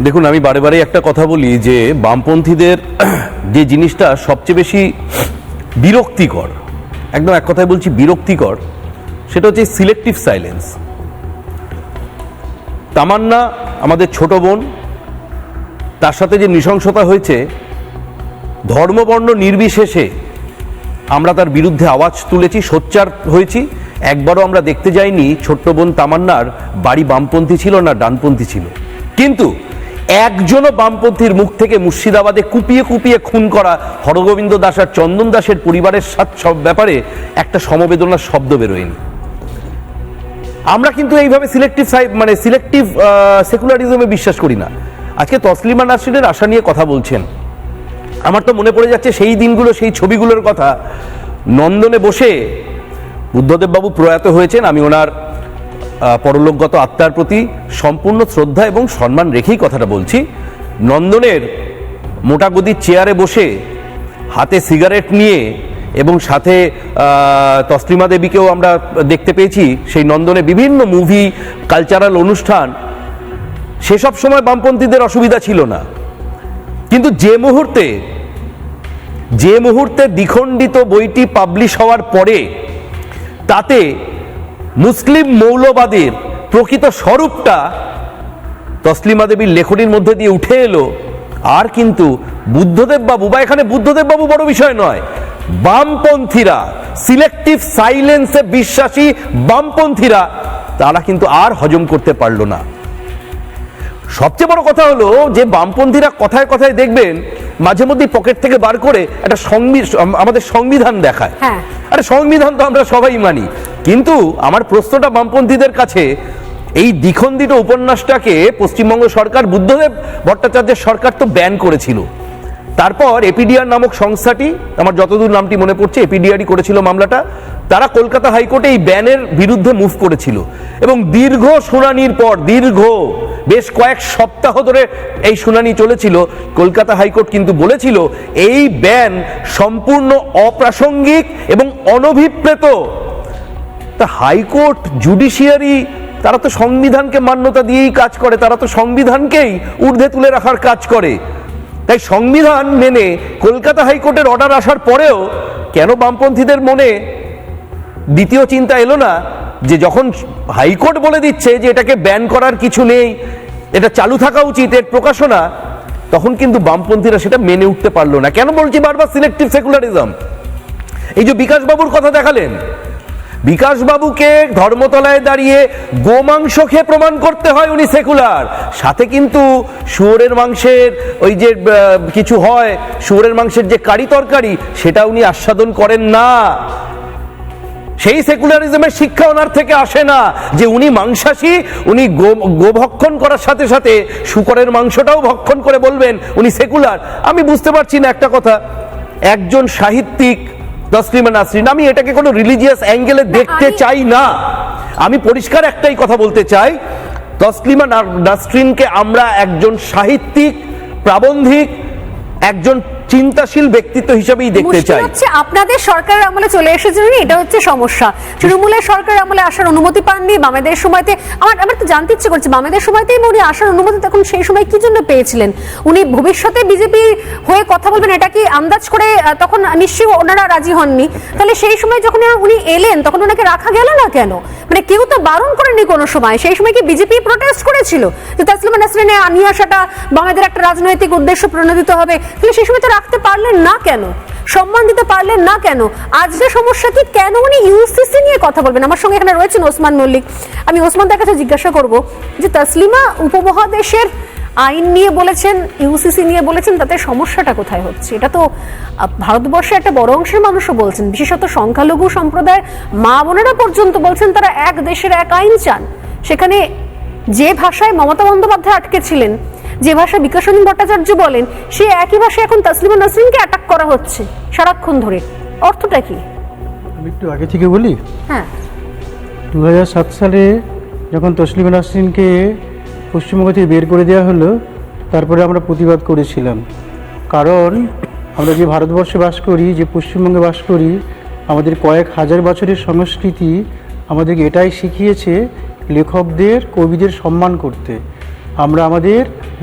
দেখুন, আমি বারে বারে একটা কথা বলি যে বামপন্থীদের যে জিনিসটা সবচেয়ে বেশি বিরক্তিকর, একদম এক কথায় বলছি বিরক্তিকর, সেটা হচ্ছে সিলেক্টিভ সাইলেন্স। তামান্না আমাদের ছোট বোন, তার সাথে যে নৃশংসতা হয়েছে ধর্মবর্ণ নির্বিশেষে আমরা তার বিরুদ্ধে আওয়াজ তুলেছি, সোচ্চার হয়েছি। একবারও আমরা দেখতে যাইনি ছোট্ট বোন তামান্নার বাড়ি বামপন্থী ছিল না ডানপন্থী ছিল, কিন্তু একজনও বামপন্থীর মুখ থেকে মুর্শিদাবাদে কুপিয়ে কুপিয়ে খুন করা হরগোবিন্দ দাস আর চন্দন দাসের পরিবারের সব ব্যাপারে একটা সমবেদনার শব্দ বেরোয়নি। আমরা কিন্তু এইভাবে সিলেক্টিভ সেকুলারিজমে বিশ্বাস করি না। আজকে তসলিমা নাসরিনের আশা নিয়ে কথা বলছেন, আমার তো মনে পড়ে যাচ্ছে সেই দিনগুলো, সেই ছবিগুলোর কথা। নন্দনে বসে বুদ্ধদেব বাবু প্রয়াত হয়েছেন, আমি ওনার পরলোকগত আত্মার প্রতি সম্পূর্ণ শ্রদ্ধা এবং সম্মান রেখেই কথাটা বলছি। নন্দনের মোটা গদির চেয়ারে বসে হাতে সিগারেট নিয়ে এবং সাথে তসলিমা দেবীকেও আমরা দেখতে পেয়েছি সেই নন্দনে বিভিন্ন মুভি, কালচারাল অনুষ্ঠান। সেসব সময় বামপন্থীদের অসুবিধা ছিল না, কিন্তু যে মুহূর্তে দ্বিখণ্ডিত বইটি পাবলিশ হওয়ার পরে তাতে মুসলিম মৌলবাদের প্রকৃত স্বরূপটা তসলিমা দেবীর লেখনীর মধ্যে দিয়ে উঠে এলো, আর কিন্তু বুদ্ধদেব বাবু, বা এখানে বুদ্ধদেব বাবু বড় বিষয় নয়, বামপন্থীরা, সিলেক্টিভ সাইলেন্সে বিশ্বাসী বামপন্থীরা, তারা কিন্তু আর হজম করতে পারল না। সবচেয়ে বড় কথা হলো যে বামপন্থীরা কথায় কথায় দেখবেন মাঝে মধ্যে পকেট থেকে বার করে একটা আমাদের সংবিধান দেখায়। আরে সংবিধান তো আমরা সবাই মানি, কিন্তু আমার প্রশ্নটা বামপন্থীদের কাছে, এই দ্বিখণ্ডিত উপন্যাসটাকে পশ্চিমবঙ্গ সরকার, বুদ্ধদেব ভট্টাচার্যের সরকার তো ব্যান করেছিল। তারপর এপিডিআর নামক সংস্থাটি, আমার যতদূর নামটি মনে পড়ছে, এপিডিআরই করেছিল মামলাটা। তারা কলকাতা হাইকোর্টে এই ব্যানের বিরুদ্ধে মুভ করেছিল এবং দীর্ঘ শুনানির পর, বেশ কয়েক সপ্তাহ ধরে এই শুনানি চলেছিল। কলকাতা হাইকোর্ট কিন্তু বলেছিল এই ব্যান সম্পূর্ণ অপ্রাসঙ্গিক এবং অনভিপ্রেত। তা হাইকোর্ট, জুডিশিয়ারি, তারা তো সংবিধানকে মান্যতা দিয়েই কাজ করে, তারা তো সংবিধানকেই ঊর্ধ্বে তুলে রাখার কাজ করে। তাই সংবিধান মেনে কলকাতা হাইকোর্টের অর্ডার আসার পরেও কেন বামপন্থীদের মনে দ্বিতীয় চিন্তা এলো না যে যখন হাইকোর্ট বলে দিচ্ছে যে এটাকে ব্যান করার কিছু নেই, এটা চালু থাকা উচিত এর প্রকাশনা, তখন কিন্তু বামপন্থীরা সেটা মেনে উঠতে পারলো না। কেন বলছি বারবার সিলেক্টিভ সেকুলারিজম? এই যে বিকাশ বাবুর কথা দেখালেন, বিকাশ বাবুকে ধর্মতলায় দাঁড়িয়ে গোমাংস খেয়ে প্রমাণ করতে হয় উনি সেকুলার, সাথে কিন্তু শুয়োরের মাংসের ওই যে কিছু হয়, শুয়োরের মাংসের যে কারি তরকারি, সেটা উনি আস্বাদন করেন না। সেই সেকুলারিজমের শিক্ষা ওনার থেকে আসে না যে উনি মাংসাশী, উনি গোভক্ষণ করার সাথে সাথে শূকরের মাংসটাও ভক্ষণ করে বলবেন উনি সেকুলার। আমি বুঝতে পারছি না একটা কথা, একজন সাহিত্যিক তসলিমা নাসরিন, আমি এটাকে কোনো রিলিজিয়াস অ্যাঙ্গেলে দেখতে চাই না। আমি পরিষ্কার একটাই কথা বলতে চাই, তসলিমা নাসরিনকে আমরা একজন সাহিত্যিক, প্রাবন্ধিক, একজন চিন্তাশীল ব্যক্তিত্ব হিসেবেই দেখতে চাই। আপনাদের সরকারের আমলে চলে এসেছেন, এটা হচ্ছে সমস্যা। তৃণমূলের সরকারের আমলে আসার অনুমতি পাননি, বামেদের সময়তে আমার তো জানতে ইচ্ছে করছে, বামেদের সময়তেই উনি আসার অনুমতি তখন সেই সময় কি জন্য পেয়েছিলেন? উনি ভবিষ্যতে বিজেপি হয়ে কথা বলবেন এটা কি আন্দাজ করে তখন নিশ্চয়ই ওনারা রাজি হননি? তাহলে সেই সময় যখন উনি এলেন তখন ওনাকে রাখা গেল না কেন? মানে কেউ তো বারণ করেনি কোনো সময়। সেই সময় কি বিজেপি প্রোটেস্ট করেছিল যে তসলিমা নাসরিনে নিয়ে আসাটা বামেদের একটা রাজনৈতিক উদ্দেশ্য প্রণোদিত হবে? তাহলে সেই সময় তো রাখতে পারলেন না কেন? সম্মান দিতে পারলেন না কেন? আজকে সমস্যা কি? কেন উনি ইউসিসি নিয়ে কথা বলবেন? আমার সঙ্গে এখানে রয়েছেন ওসমান মল্লিক, আমি ওসমানদার কাছে জিজ্ঞাসা করব যে তসলিমা উপমহাদেশের আইন নিয়ে বলেছেন, ইউসিসি নিয়ে বলেছেন, তাতে সমস্যাটা কোথায় হচ্ছে? এটা তো ভারতবর্ষে একটা বড় অংশের মানুষও বলছেন, বিশেষত সংখ্যালঘু সম্প্রদায়ের মা বোনেরা পর্যন্ত বলছেন তারা এক দেশের এক আইন চান। সেখানে যে ভাষায় মমতা বন্দ্যোপাধ্যায় আটকে ছিলেন, যে ভাষা বিকাশ রঞ্জন ভট্টাচার্য বলেন, সে একই ভাষায় এখন তসলিমা নাসরিনকে অ্যাটাক করা হচ্ছে সারাক্ষণ ধরে। অর্থটা কি? আমি একটু আগে থেকে বলি। হ্যাঁ, 2007 সালে যখন তসলিমা নাসরিনকে পশ্চিমবঙ্গ থেকে বের করে দেওয়া হলো, তারপরে আমরা প্রতিবাদ করেছিলাম। কারণ আমরা যে ভারতবর্ষে বাস করি, যে পশ্চিমবঙ্গে বাস করি, আমাদের কয়েক হাজার বছরের সংস্কৃতি আমাদেরকে এটাই শিখিয়েছে লেখকদের, কবিদের সম্মান করতে। আমরা আমাদের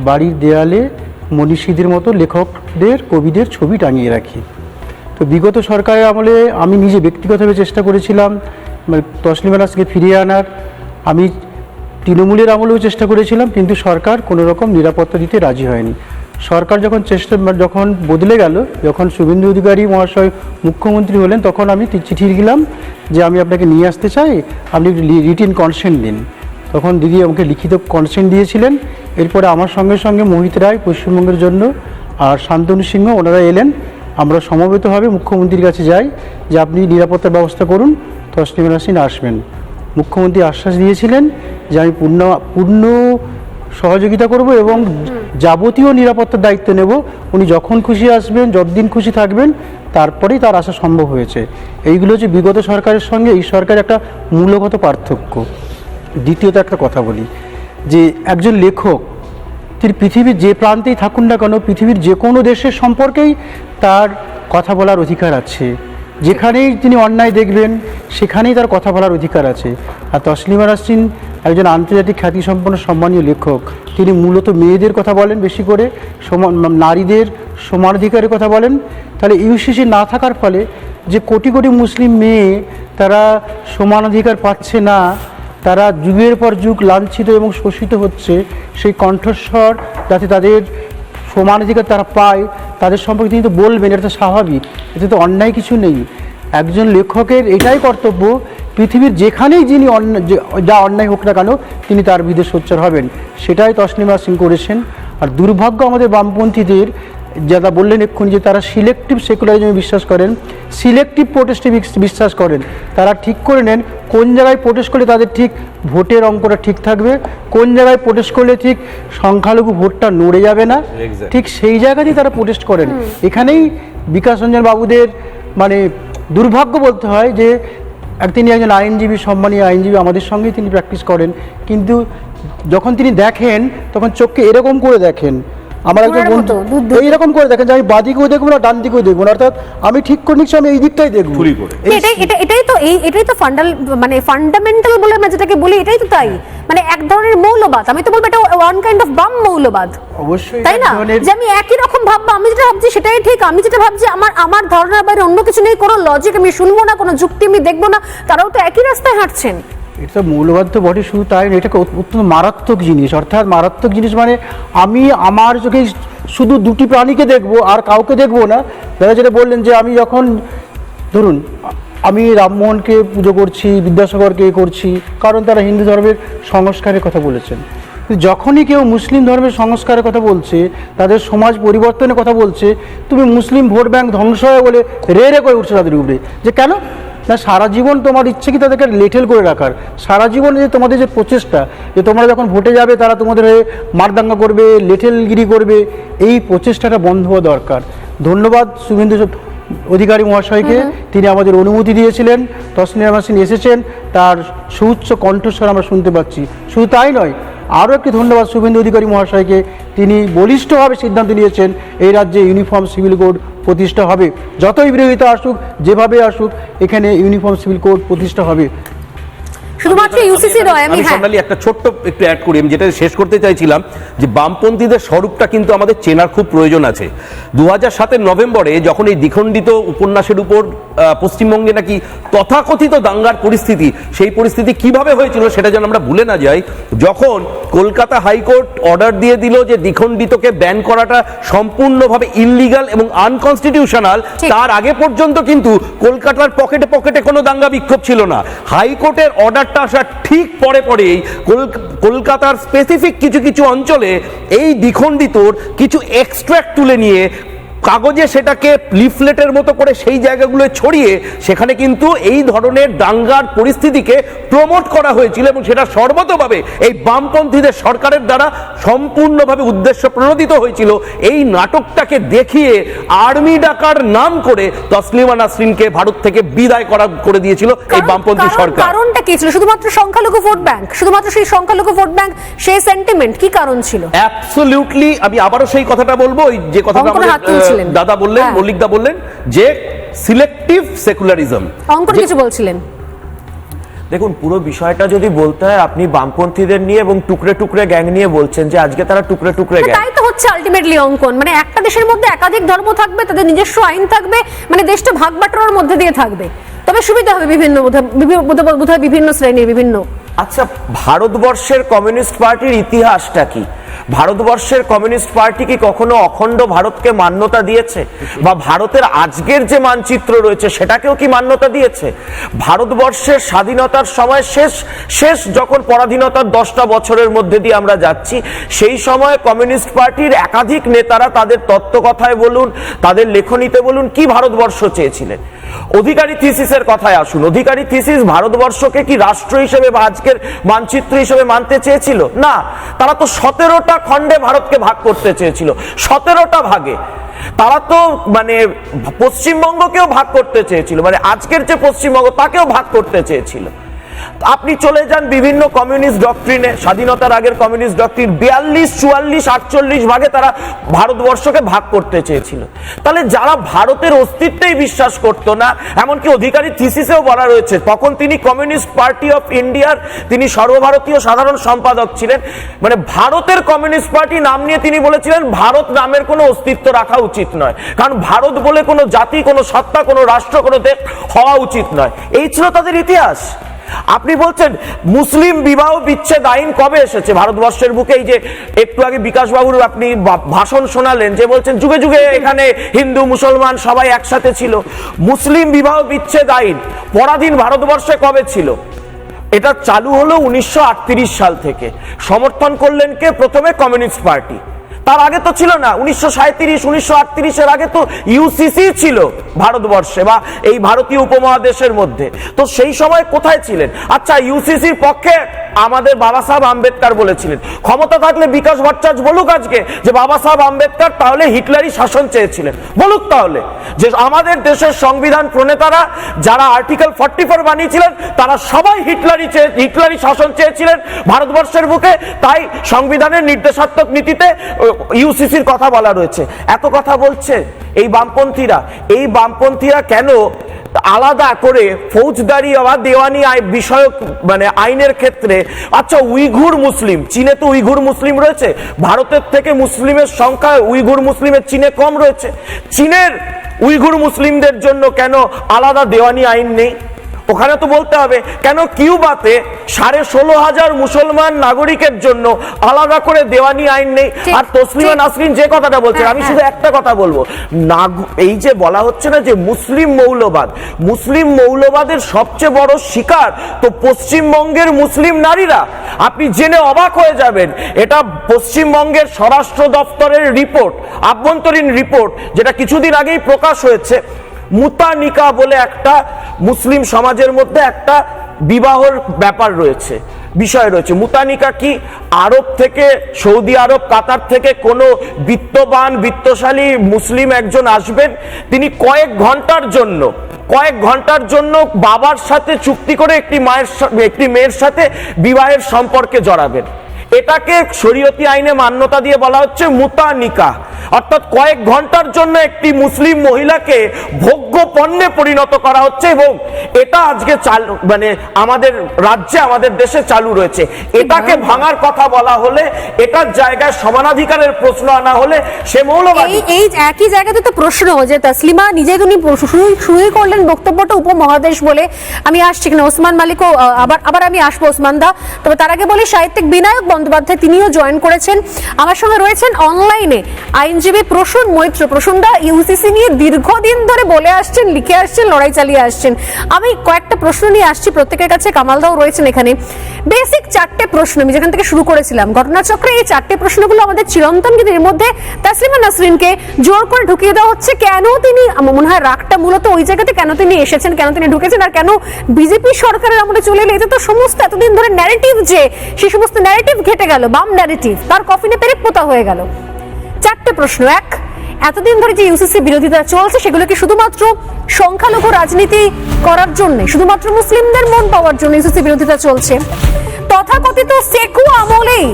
বাড়ির দেয়ালে মনীষীদের মতো লেখকদের, কবিদের ছবি টাঙিয়ে রাখি। তো বিগত সরকারের আমলে আমি নিজে ব্যক্তিগতভাবে চেষ্টা করেছিলাম তসলিমা নাসরিনকে ফিরিয়ে আনার। আমি তৃণমূলের আমলেও চেষ্টা করেছিলাম, কিন্তু সরকার কোনো রকম নিরাপত্তা দিতে রাজি হয়নি। সরকার যখন বদলে গেল, যখন শুভেন্দু অধিকারী মহাশয় মুখ্যমন্ত্রী হলেন, তখন আমি চিঠি লিখলাম যে আমি আপনাকে নিয়ে আসতে চাই, আপনি রিটিন কনসেন্ট দিন। তখন দিদি আমাকে লিখিত কনসেন্ট দিয়েছিলেন। এরপরে আমার সঙ্গে সঙ্গে মোহিত রায় পশ্চিমবঙ্গের জন্য আর শান্তনু সিংহ ওনারা এলেন। আমরা সমবেতভাবে মুখ্যমন্ত্রীর কাছে যাই যে আপনি নিরাপত্তার ব্যবস্থা করুন, তসলিমা নাসরিন আসবেন। মুখ্যমন্ত্রী আশ্বাস দিয়েছিলেন যে আমি পূর্ণ সহযোগিতা করব এবং যাবতীয় নিরাপত্তার দায়িত্ব নেব। উনি যখন খুশি আসবেন, যতদিন খুশি থাকবেন, তারপরেই তার আসা সম্ভব হয়েছে। এইগুলো যে বিগত সরকারের সঙ্গে এই সরকারের একটা মূলগত পার্থক্য। দ্বিতীয়ত একটা কথা বলি যে একজন লেখক তিনি পৃথিবীর যে প্রান্তেই থাকুন না কেন, পৃথিবীর যে কোনো দেশের সম্পর্কেই তার কথা বলার অধিকার আছে। যেখানেই তিনি অন্যায় দেখবেন সেখানেই তার কথা বলার অধিকার আছে। আর তসলিমা নাসরিন একজন আন্তর্জাতিক খ্যাতিসম্পন্ন সম্মানীয় লেখক। তিনি মূলত মেয়েদের কথা বলেন, বেশি করে নারীদের সমানাধিকারের কথা বলেন। তাহলে ইউসিসি না থাকার ফলে যে কোটি কোটি মুসলিম মেয়ে তারা সমানাধিকার পাচ্ছে না, তারা যুগের পর যুগ লাঞ্ছিত এবং শোষিত হচ্ছে, সেই কণ্ঠস্বর যাতে তাদের সমানাধিকার তারা পায়, তাদের সম্পর্কে তিনি তো বলবেন, এটা তো স্বাভাবিক, এতে তো অন্যায় কিছু নেই। একজন লেখকের এটাই কর্তব্য, পৃথিবীর যেখানেই যিনি যা অন্যায় হোক না কেন তিনি তার বিরুদ্ধে সোচ্চার হবেন। সেটাই তসলিমা নাসরিন করেছেন। আর দুর্ভাগ্য আমাদের বামপন্থীদের, যারা বললেন এক্ষুনি যে তারা সিলেক্টিভ সেকুলারিজমে বিশ্বাস করেন, সিলেক্টিভ প্রোটেস্টে বিশ্বাস করেন। তারা ঠিক করে নেন কোন জায়গায় প্রোটেস্ট করলে তাদের ঠিক ভোটের অঙ্কটা ঠিক থাকবে, কোন জায়গায় প্রোটেস্ট করলে ঠিক সংখ্যালঘু ভোটটা নড়ে যাবে না, ঠিক সেই জায়গাতেই তারা প্রোটেস্ট করেন। এখানেই বিকাশ রঞ্জন বাবুদের মানে দুর্ভাগ্য বলতে হয় যে তিনি একজন আইনজীবী, সম্মানীয় আইনজীবী, আমাদের সঙ্গেই তিনি প্র্যাকটিস করেন, কিন্তু যখন তিনি দেখেন তখন চোখকে এরকম করে দেখেন। আমার একজন বন্ধু এইরকম করে দেখেন যে আমি বাদিকেও দেখবো না, ডান দিকেও দেখবো না, অর্থাৎ আমি ঠিক করে নিচ্ছি আমি এই দিকটাই দেখবো। এটাই তো ফান্ডামেন্টাল বলে আমরা যেটাকে বলি, এটাই তো তাই, মানে এক ধরনের মৌলবাদ। আমি তো বলবো এটা ওয়ান কাইন্ড অফ বাম মৌলবাদ, অবশ্যই, তাই না? যে আমি একই রকম ভাববো, আমি যেটা ভাবছি সেটাই ঠিক, আমি যেটা ভাবছি আমার ধারণার বাইরে অন্য কিছু নেই, কোনো লজিক আমি শুনবো না, কোনো যুক্তি আমি দেখবো না, তারাও তো একই রাস্তায় হাঁটছেন। এটা মৌলবাদ তো বটে, শুধু তাই না, এটাকে অত্যন্ত মারাত্মক জিনিস। অর্থাৎ মারাত্মক জিনিস মানে আমি আমার চোখে শুধু দুটি প্রাণীকে দেখবো আর কাউকে দেখবো না। দাদা যেটা বললেন যে আমি যখন ধরুন আমি রামমোহনকে পুজো করছি, বিদ্যাসাগরকে করছি, কারণ তারা হিন্দু ধর্মের সংস্কারের কথা বলেছেন। যখনই কেউ মুসলিম ধর্মের সংস্কারের কথা বলছে, তাদের সমাজ পরিবর্তনের কথা বলছে, তুমি মুসলিম ভোট ব্যাংক ধ্বংস হয় বলে রে করে উঠছে তাদের উপরে। যে কেন না, সারা জীবন তোমার ইচ্ছে কি তাদেরকে লেঠেল করে রাখার, সারা জীবন যে তোমাদের যে প্রচেষ্টা যে তোমরা যখন ভোটে যাবে তারা তোমাদের হয়ে মারদাঙ্গা করবে, লেঠেলগিরি করবে, এই প্রচেষ্টাটা বন্ধ হওয়া দরকার। ধন্যবাদ শুভেন্দু অধিকারী মহাশয়কে, তিনি আমাদের অনুমতি দিয়েছিলেন, তসলিমা নাসরিন এসেছেন, তার সুউচ্চ কণ্ঠস্বর আমরা শুনতে পাচ্ছি। শুধু তাই নয়, আরও একটি ধন্যবাদ শুভেন্দু অধিকারী মহাশয়কে, তিনি বলিষ্ঠভাবে সিদ্ধান্ত নিয়েছেন এই রাজ্যে ইউনিফর্ম সিভিল কোড প্রতিষ্ঠা হবে। যতই বিরোধিতা আসুক, যেভাবে আসুক, এখানে ইউনিফর্ম সিভিল কোড প্রতিষ্ঠা হবে। শুধুমাত্র ইউসিসি নয়, আমি সোনালী একটা ছোট্ট একটু অ্যাড করি, আমি যেটা শেষ করতে চাইছিলাম যে বামপন্থীদের স্বরূপটা কিন্তু আমাদের চেনার খুব প্রয়োজন আছে। 2007 নভেম্বরে যখন এই দ্বিখণ্ডিত উপন্যাসের উপর পশ্চিমবঙ্গে নাকি তথাকথিত দাঙ্গার পরিস্থিতি, সেই পরিস্থিতি কিভাবে হয়েছিল সেটা যেন আমরা ভুলে না যাই। যখন কলকাতা হাইকোর্ট অর্ডার দিয়ে দিল যে দ্বিখণ্ডিতকে ব্যান করাটা সম্পূর্ণভাবে ইললিগাল এবং আনকনস্টিটিউশনাল, তার আগে পর্যন্ত কিন্তু কলকাতার পকেটে পকেটে কোনো দাঙ্গা বিক্ষোভ ছিল না। হাইকোর্টের অর্ডারটা আসার ঠিক পরে পরেই কলকাতার স্পেসিফিক কিছু কিছু অঞ্চলে এই দ্বিখণ্ডিতর কিছু এক্সট্রাক্ট তুলে নিয়ে কাগজে সেটাকে লিফলেটের মতো করে সেই জায়গাগুলো ছড়িয়ে সেখানে কিন্তু এই ধরনের দাঙ্গার পরিস্থিতিকে প্রমোট করা হয়েছিল, এবং সেটা সর্বতভাবে এই বামপন্থীদের সরকারের দ্বারা সম্পূর্ণভাবে উদ্দেশ্য প্রণোদিত হয়েছিল। এই নাটকটাকে দেখিয়ে আর্মি ডাকার নাম করে তসলিমা নাসরিনকে ভারত থেকে বিদায় করে দিয়েছিল এই বামপন্থী সরকার। কারণটা কি ছিল? শুধুমাত্র সংখ্যালঘু ভোট ব্যাংক, শুধুমাত্র সেই সংখ্যালঘু ভোট ব্যাংক, সেই সেন্টিমেন্ট, কি কারণ ছিল? অ্যাবসলিউটলি, আমি আবারও সেই কথাটা বলবো, ওই যে কথাটা দাদা বললেন, মল্লিকদা বললেন যে সিলেক্টিভ সেকুলারিজম। অঙ্কন কিছু বলছিলেন। দেখুন, পুরো বিষয়টা যদি বলতে হয়, আপনি বামপন্থীদের নিয়ে এবং টুকরে টুকরে গ্যাং নিয়ে বলছেন যে আজকে তারা টুকরে টুকরে গ্যাং। তাই তো হচ্ছে আলটিমেটলি অঙ্কন, মানে একটা দেশের মধ্যে একাধিক ধর্ম থাকবে, তাদের নিজস্ব আইন থাকবে, মানে দেশটা ভাগ বাটোয়ারার মধ্যে দিয়ে থাকবে, তবে সুবিধা হবে বিভিন্ন শ্রেণীর বিভিন্ন। আচ্ছা, ভারতবর্ষের কমিউনিস্ট পার্টির ইতিহাসটা কি? ভারতবর্ষের কমিউনিস্ট পার্টি কি কখনো অখণ্ড ভারতকে মান্যতা দিয়েছে, বা ভারতের আজকের যে মানচিত্র রয়েছে সেটাকেও কি মান্যতা দিয়েছে? ভারতবর্ষের স্বাধীনতার সময় শেষ যখন পরাধীনতার 10টা বছরের মধ্যে দিয়ে আমরা যাচ্ছি, সেই সময় কমিউনিস্ট পার্টির একাধিক নেতারা তাদের তত্ত্বকথায় বলুন, তাদের লেখনীতে বলুন, কি ভারতবর্ষ চেয়েছিলেন। অধিকারী থিসিসের কথায় আসুন। অধিকারী থিসিস ভারতবর্ষকে কি রাষ্ট্র হিসেবে বা আজকের মানচিত্র হিসেবে মানতে চেয়েছিল? না, তারা তো 17টা খণ্ডে ভারতকে ভাগ করতে চেয়েছিল, 17টা ভাগে। তারা তো মানে পশ্চিমবঙ্গকেও ভাগ করতে চেয়েছিল, মানে আজকের যে পশ্চিমবঙ্গ তাকেও ভাগ করতে চেয়েছিল। আপনি চলে যান বিভিন্ন কমিউনিস্ট ডক্ট্রিনে, স্বাধীনতার আগের কমিউনিস্ট ডক্ট্রিন 42, 44, 48 ভাগে তারা ভারতবর্ষকে ভাগ করতে চেয়েছিল। তাহলে যারা ভারতের অস্তিত্বেই বিশ্বাস করতো না, এমনকি অধিকারী থিসিসেও বলা রয়েছে, তখন তিনি কমিউনিস্ট পার্টি অফ ইন্ডিয়ার তিনি সর্বভারতীয় সাধারণ সম্পাদক ছিলেন, মানে ভারতের কমিউনিস্ট পার্টি নাম নিয়ে তিনি বলেছিলেন ভারত নামের কোনো অস্তিত্ব রাখা উচিত নয়, কারণ ভারত বলে কোনো জাতি, কোনো সত্তা, কোনো রাষ্ট্র, কোনো দেশ হওয়া উচিত নয়। এই ছিল তাদের ইতিহাস। আপনি বলছেন মুসলিম বিবাহ বিচ্ছেদ আইন কবে এসেছে ভারতবর্ষের বুকে? এই যে একটু আগে বিকাশ বাবুর আপনি ভাষণ শোনালেন, যে বলছেন যুগে যুগে এখানে হিন্দু মুসলমান সবাই একসাথে ছিল। মুসলিম বিবাহ বিচ্ছেদ আইন পরাধীন ভারতবর্ষে কবে ছিল? এটা চালু হলো 1938 সাল থেকে। সমর্থন করলেন কে? প্রথমে কমিউনিস্ট পার্টি। তার আগে তো ছিল না। 1937, 1938 আগে তো ইউসিসি ছিল ভারতবর্ষে বা এই ভারতীয় উপমহাদেশের মধ্যে। তো সেই সময় কোথায় ছিলেন? আচ্ছা, ইউসিসির পক্ষে আমাদের বাবা সাহেব আম্বেদকর বলেছিলেন। ক্ষমতা থাকলে বিকাশ ভট্টাচার্য বলুক আজকে যে বাবা সাহেব আম্বেদকর তাহলে হিটলারি শাসন চেয়েছিলেন, বলুক তাহলে যে আমাদের দেশের সংবিধান প্রণেতারা যারা আর্টিকেল 44 বানিয়েছিলেন তারা সবাই হিটলারি শাসন চেয়েছিলেন ভারতবর্ষের বুকে। তাই সংবিধানের নির্দেশাত্মক নীতিতে ইউসিসির কথা বলা রয়েছে। এত কথা বলছে এই বামপন্থীরা কেন আলাদা করে ফৌজদারি বা দেওয়ানি বিষয়ক মানে আইনের ক্ষেত্রে? আচ্ছা, উইঘুর মুসলিম, চীনে তো উইঘুর মুসলিম রয়েছে, ভারতের থেকে মুসলিমের সংখ্যা উইঘুর মুসলিমের চীনে কম রয়েছে। চীনের উইঘুর মুসলিমদের জন্য কেন আলাদা দেওয়ানি আইন নেই? ওখানে তো বলতে হবে কেন কিউবাতে 16,500 মুসলমান নাগরিকের জন্য আলাদা করে দেওয়ানি আইন নেই? আর তসলিমা নাসরিন যে কথাটা বলছে, আমি শুধু একটা কথা বলবো, এই যে বলা হচ্ছে না যে মুসলিম মৌলবাদের সবচেয়ে বড় শিকার তো পশ্চিমবঙ্গের মুসলিম নারীরা। আপনি জেনে অবাক হয়ে যাবেন, এটা পশ্চিমবঙ্গের স্বরাষ্ট্র দপ্তরের রিপোর্ট, আভ্যন্তরীণ রিপোর্ট, যেটা কিছুদিন আগেই প্রকাশ হয়েছে। মুতানিকা বলে একটা মুসলিম সমাজের মধ্যে একটা বিবাহর ব্যাপার রয়েছে, বিষয় রয়েছে। মুতানিকা কি? আরব থেকে, সৌদি আরব, কাতার থেকে কোনো বিত্তশালী মুসলিম একজন আসবেন, তিনি কয়েক ঘন্টার জন্য বাবার সাথে চুক্তি করে একটি মেয়ের সাথে বিবাহের সম্পর্কে জড়াবেন। এটাকে শরীয়তি আইনে মান্যতা দিয়ে বলা হচ্ছে মুতানিকা, অর্থাৎ কয়েক ঘন্টার জন্য একটি মুসলিম মহিলাকে ভোগ্য পণ্যে পরিণত করা হচ্ছে, এবং এটা আজকে মানে আমাদের রাজ্যে, আমাদের দেশে চালু রয়েছে। এটাকে ভাঙার কথা বলা হলে, এটার জায়গায় সমানাধিকারের প্রশ্ন আনা হলে সে মৌলবাদী। এই একই জায়গাতে তো প্রশ্ন যে তসলিমা নিজেই উনি শুরুই করলেন বক্তব্যটা উপমহাদেশ বলে। আমি আসছি কিনা ওসমান মালিকও আবার আমি আসবো ওসমান দা, তবে তার আগে বলি সাহিত্যিক বিনায়ক বন্দ্যোপাধ্যায় তিনিও জয়েন করেছেন আমার সঙ্গে, রয়েছেন অনলাইনে আইনজীবী প্রসূন মৈত্র। প্রসূনদা ইউসিসি নিয়ে দীর্ঘদিন ধরে বলে আসছেন, লিখে আসছেন, লড়াই চালিয়ে আসছেন। আমি কয়েকটা প্রশ্ন নিয়ে আসছি প্রত্যেকের কাছে, কামালদাও রয়েছেন এখানে। বেসিক 4টে প্রশ্ন আমি যেখান থেকে শুরু করেছিলাম ঘটনাচক্রে, এই 4টে প্রশ্নগুলো আমাদের চিরন্তন, কিন্তু এর মধ্যে তসলিমা নাসরিনকে জোর করে ঢুকিয়ে দেওয়া হচ্ছে কেন তিনি, আমার মনে হয় রাগটা মূলত ওই জায়গাতে, কেন তিনি এসেছেন, কেন তিনি ঢুকেছেন, আর কেন বিজেপি সরকারের আমলে চলে এলে। এতে তো সমস্ত এতদিন ধরে ন্যারেটিভ, যে সেই সমস্ত ন্যারেটিভ ঘেটে গেল, বাম ন্যারেটিভ, তার কফিনে পেরেক পোতা হয়ে গেল। 4টে প্রশ্ন। এক, এতদিন ধরে যে ইউসিসি বিরোধিতা চলছে সেগুলোকে শুধুমাত্র সংখ্যালঘু রাজনীতি করার জন্য, শুধুমাত্র মুসলিমদের মন পাওয়ার জন্য ইউসিসি বিরোধিতা চলছে। তথাকথিত সেকু আমলেই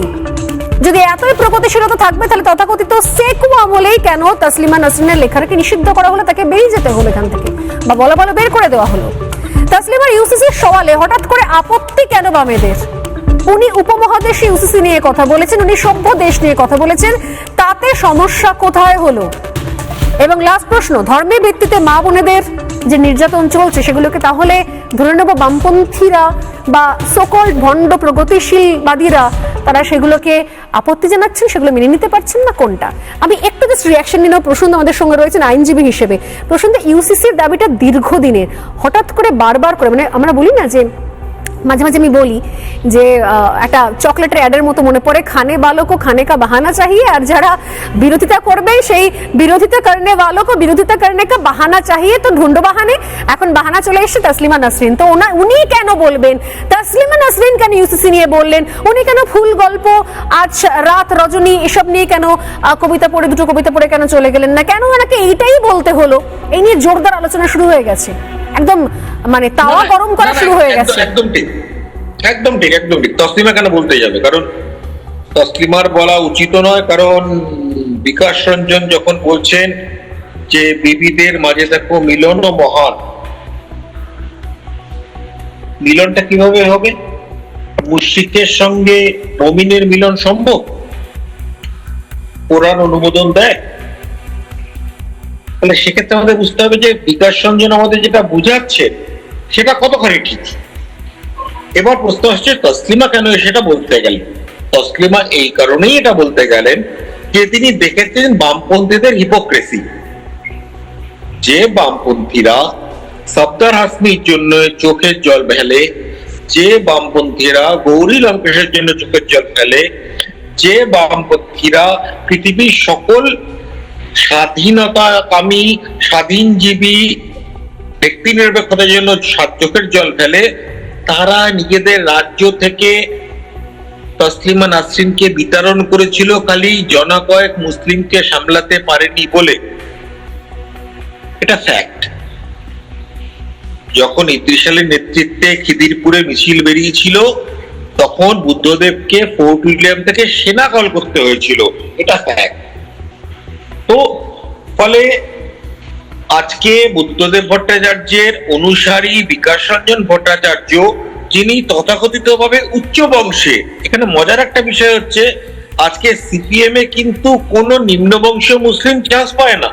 যদি এতই প্রগতিশীলতা থাকবে, তাহলে তথাকথিত সেকু আমলেই কেন তসলিমা নাসরিনের লেখাকে নিষিদ্ধ করা হলো, তাকে বেরিয়ে যেতে হলো এখান থেকে, বা বলা বের করে দেওয়া হলো? তসলিমার ইউসিসির সওয়ালে হঠাৎ করে আপত্তি কেন বামেদের? উনি উপমহাদেশে ইউসিসি নিয়ে কথা বলেছেন, উনি সভ্য দেশ নিয়ে কথা বলেছেন, তাতে সমস্যা কোথায় হলো? এবং লাস্ট প্রশ্ন, ধর্মের ভিত্তিতে মা বোনেদের যে নির্যাতন চলছে সেগুলোকে তাহলে ধরে নেব বামপন্থীরা বা সকল ভণ্ড প্রগতিশীলবাদীরা তারা সেগুলোকে আপত্তি জানাচ্ছেন, সেগুলো মেনে নিতে পারছেন না, কোনটা? আমি একটু জাস্ট রিয়াকশন নিয়ে নেব। প্রসন্ন আমাদের সঙ্গে রয়েছেন আইনজীবী হিসেবে। প্রসন্ন, ইউসিসির দাবিটা দীর্ঘদিনের, হঠাৎ করে বারবার করে, মানে আমরা বলি না যে মাঝে মাঝে আমি বলি যে একটা চকলেটের অ্যাডের মতো মনে পড়ে, খানে বালো কো খানে কা বাহানা চাহিয়ে, আর যারা বিরোধিতা করবে সেই বিরোধিতা করনে वालों को বিরোধিতা করনে কা বাহানা চাহিয়ে। তো ঢুন্ডো বাহানে এখন বাহানা চলে এসেছে তসলিমা নাসরিন। তো উনি কেন বলবেন? তসলিমা নাসরিন কেন ইউসিসি নিয়ে বললেন? উনি কেন ফুল গল্প, আজ রাত রজনী এসব নিয়ে কেন কবিতা পড়ে, দুটো কবিতা পড়ে কেন চলে গেলেন না? কেন ওনাকে এইটাই বলতে হলো? এই নিয়ে জোরদার আলোচনা শুরু হয়ে গেছে, একদম মানে তাওয়া গরম করা শুরু হয়ে গেছে। একদম ঠিক, একদম ঠিক, একদম ঠিক। তসলিমা কেন বলতে যাবে? কারণ তসলিমার বলা উচিত নয়, কারণ বিকাশ রঞ্জন যখন বলছেন যে বিবিদের মাঝে দেখো মিলন ও মহান, মিলনটা কিভাবে হবে? মুশরিকের সঙ্গে মুমিনের মিলন সম্ভব? কোরআন অনুমোদন দেয়? তাহলে সেক্ষেত্রে আমাদের বুঝতে হবে যে বিকাশ রঞ্জন আমাদের যেটা বুঝাচ্ছে সেটা কতখানি ঠিক। এবার প্রশ্ন আসছে তসলিমা কেন সেটা বলতে গেলেন? তসলিমা এই কারণেই এটা বলতে গেলেন যে তিনি দেখেছেন বামপন্থীদের হিপোক্রেসি, যে বামপন্থীরা সফদার হাসমির জন্য চোখের জল ফেলে, যে বামপন্থীরা গৌরী লঙ্কেশের জন্য চোখের জল ফেলে, যে বামপন্থীরা পৃথিবীর সকল স্বাধীনতাকামী স্বাধীনজীবী ব্যক্তি নিরপেক্ষতার জন্য চোখের জল ফেলে, তারা নিজেদের রাজ্য থেকে তসলিমা নাসরিনকে বিতরণ করেছিল খালি জনকয়েক মুসলিমকে সামলাতে পারেনি বলে। এটা ফ্যাক্ট। যখন ইদ্রিস আলীর নেতৃত্বে খিদিরপুরে মিছিল বেরিয়েছিল তখন বুদ্ধদেবকে ফোর্ট উইলিয়াম থেকে সেনা কল করতে হয়েছিল, এটা ফ্যাক্ট। তো ফলে আজকে বুদ্ধদেব ভট্টাচার্যের অনুসারী বিকাশ রঞ্জন ভট্টাচার্য, যিনি তথাকথিতভাবে উচ্চ বংশে, এখানে মজার একটা বিষয় হচ্ছে আজকে সিপিএম এ কিন্তু কোনো নিম্নবংশীয় মুসলিম চান্স পায় না।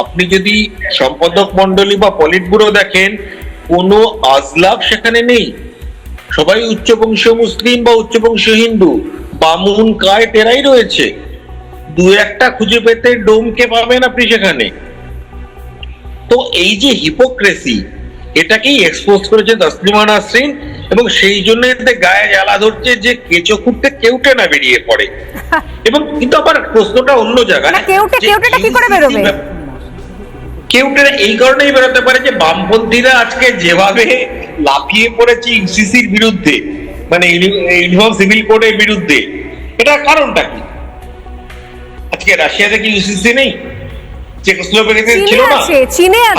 আপনি যদি সম্পাদক মন্ডলী বা পলিট ব্যুরো দেখেন, কোনো আজলাভ সেখানে নেই, সবাই উচ্চবংশীয় মুসলিম বা উচ্চবংশীয় হিন্দু, বামুন কায়েত এরাই রয়েছে। দু একটা খুঁজে পেতে ডোমকে পাবেন আপনি সেখানে। তো এই যে হিপোক্রেসি, এটাকেই এক্সপোজ করেছে তসলিমা নাসরিন, এবং সেই জন্য এতে গায়ে জ্বালা ধরছে যে কেঁচো খুঁড়তে কেউটে না বেরিয়ে পড়ে। এবং কিন্তু আবার প্রশ্নটা অন্য জায়গায়, কেউটেরা এই কারণেই বেরোতে পারে যে বামপন্থীরা আজকে যেভাবে লাফিয়ে পড়েছে ইউসিসির বিরুদ্ধে, মানে ইউনিফর্ম সিভিল কোডের বিরুদ্ধে, এটার কারণটা কি? আজকে রাশিয়াতে কি ইউসিসি নেই? চেকোস্লোভাকিয়াতে ছিল না?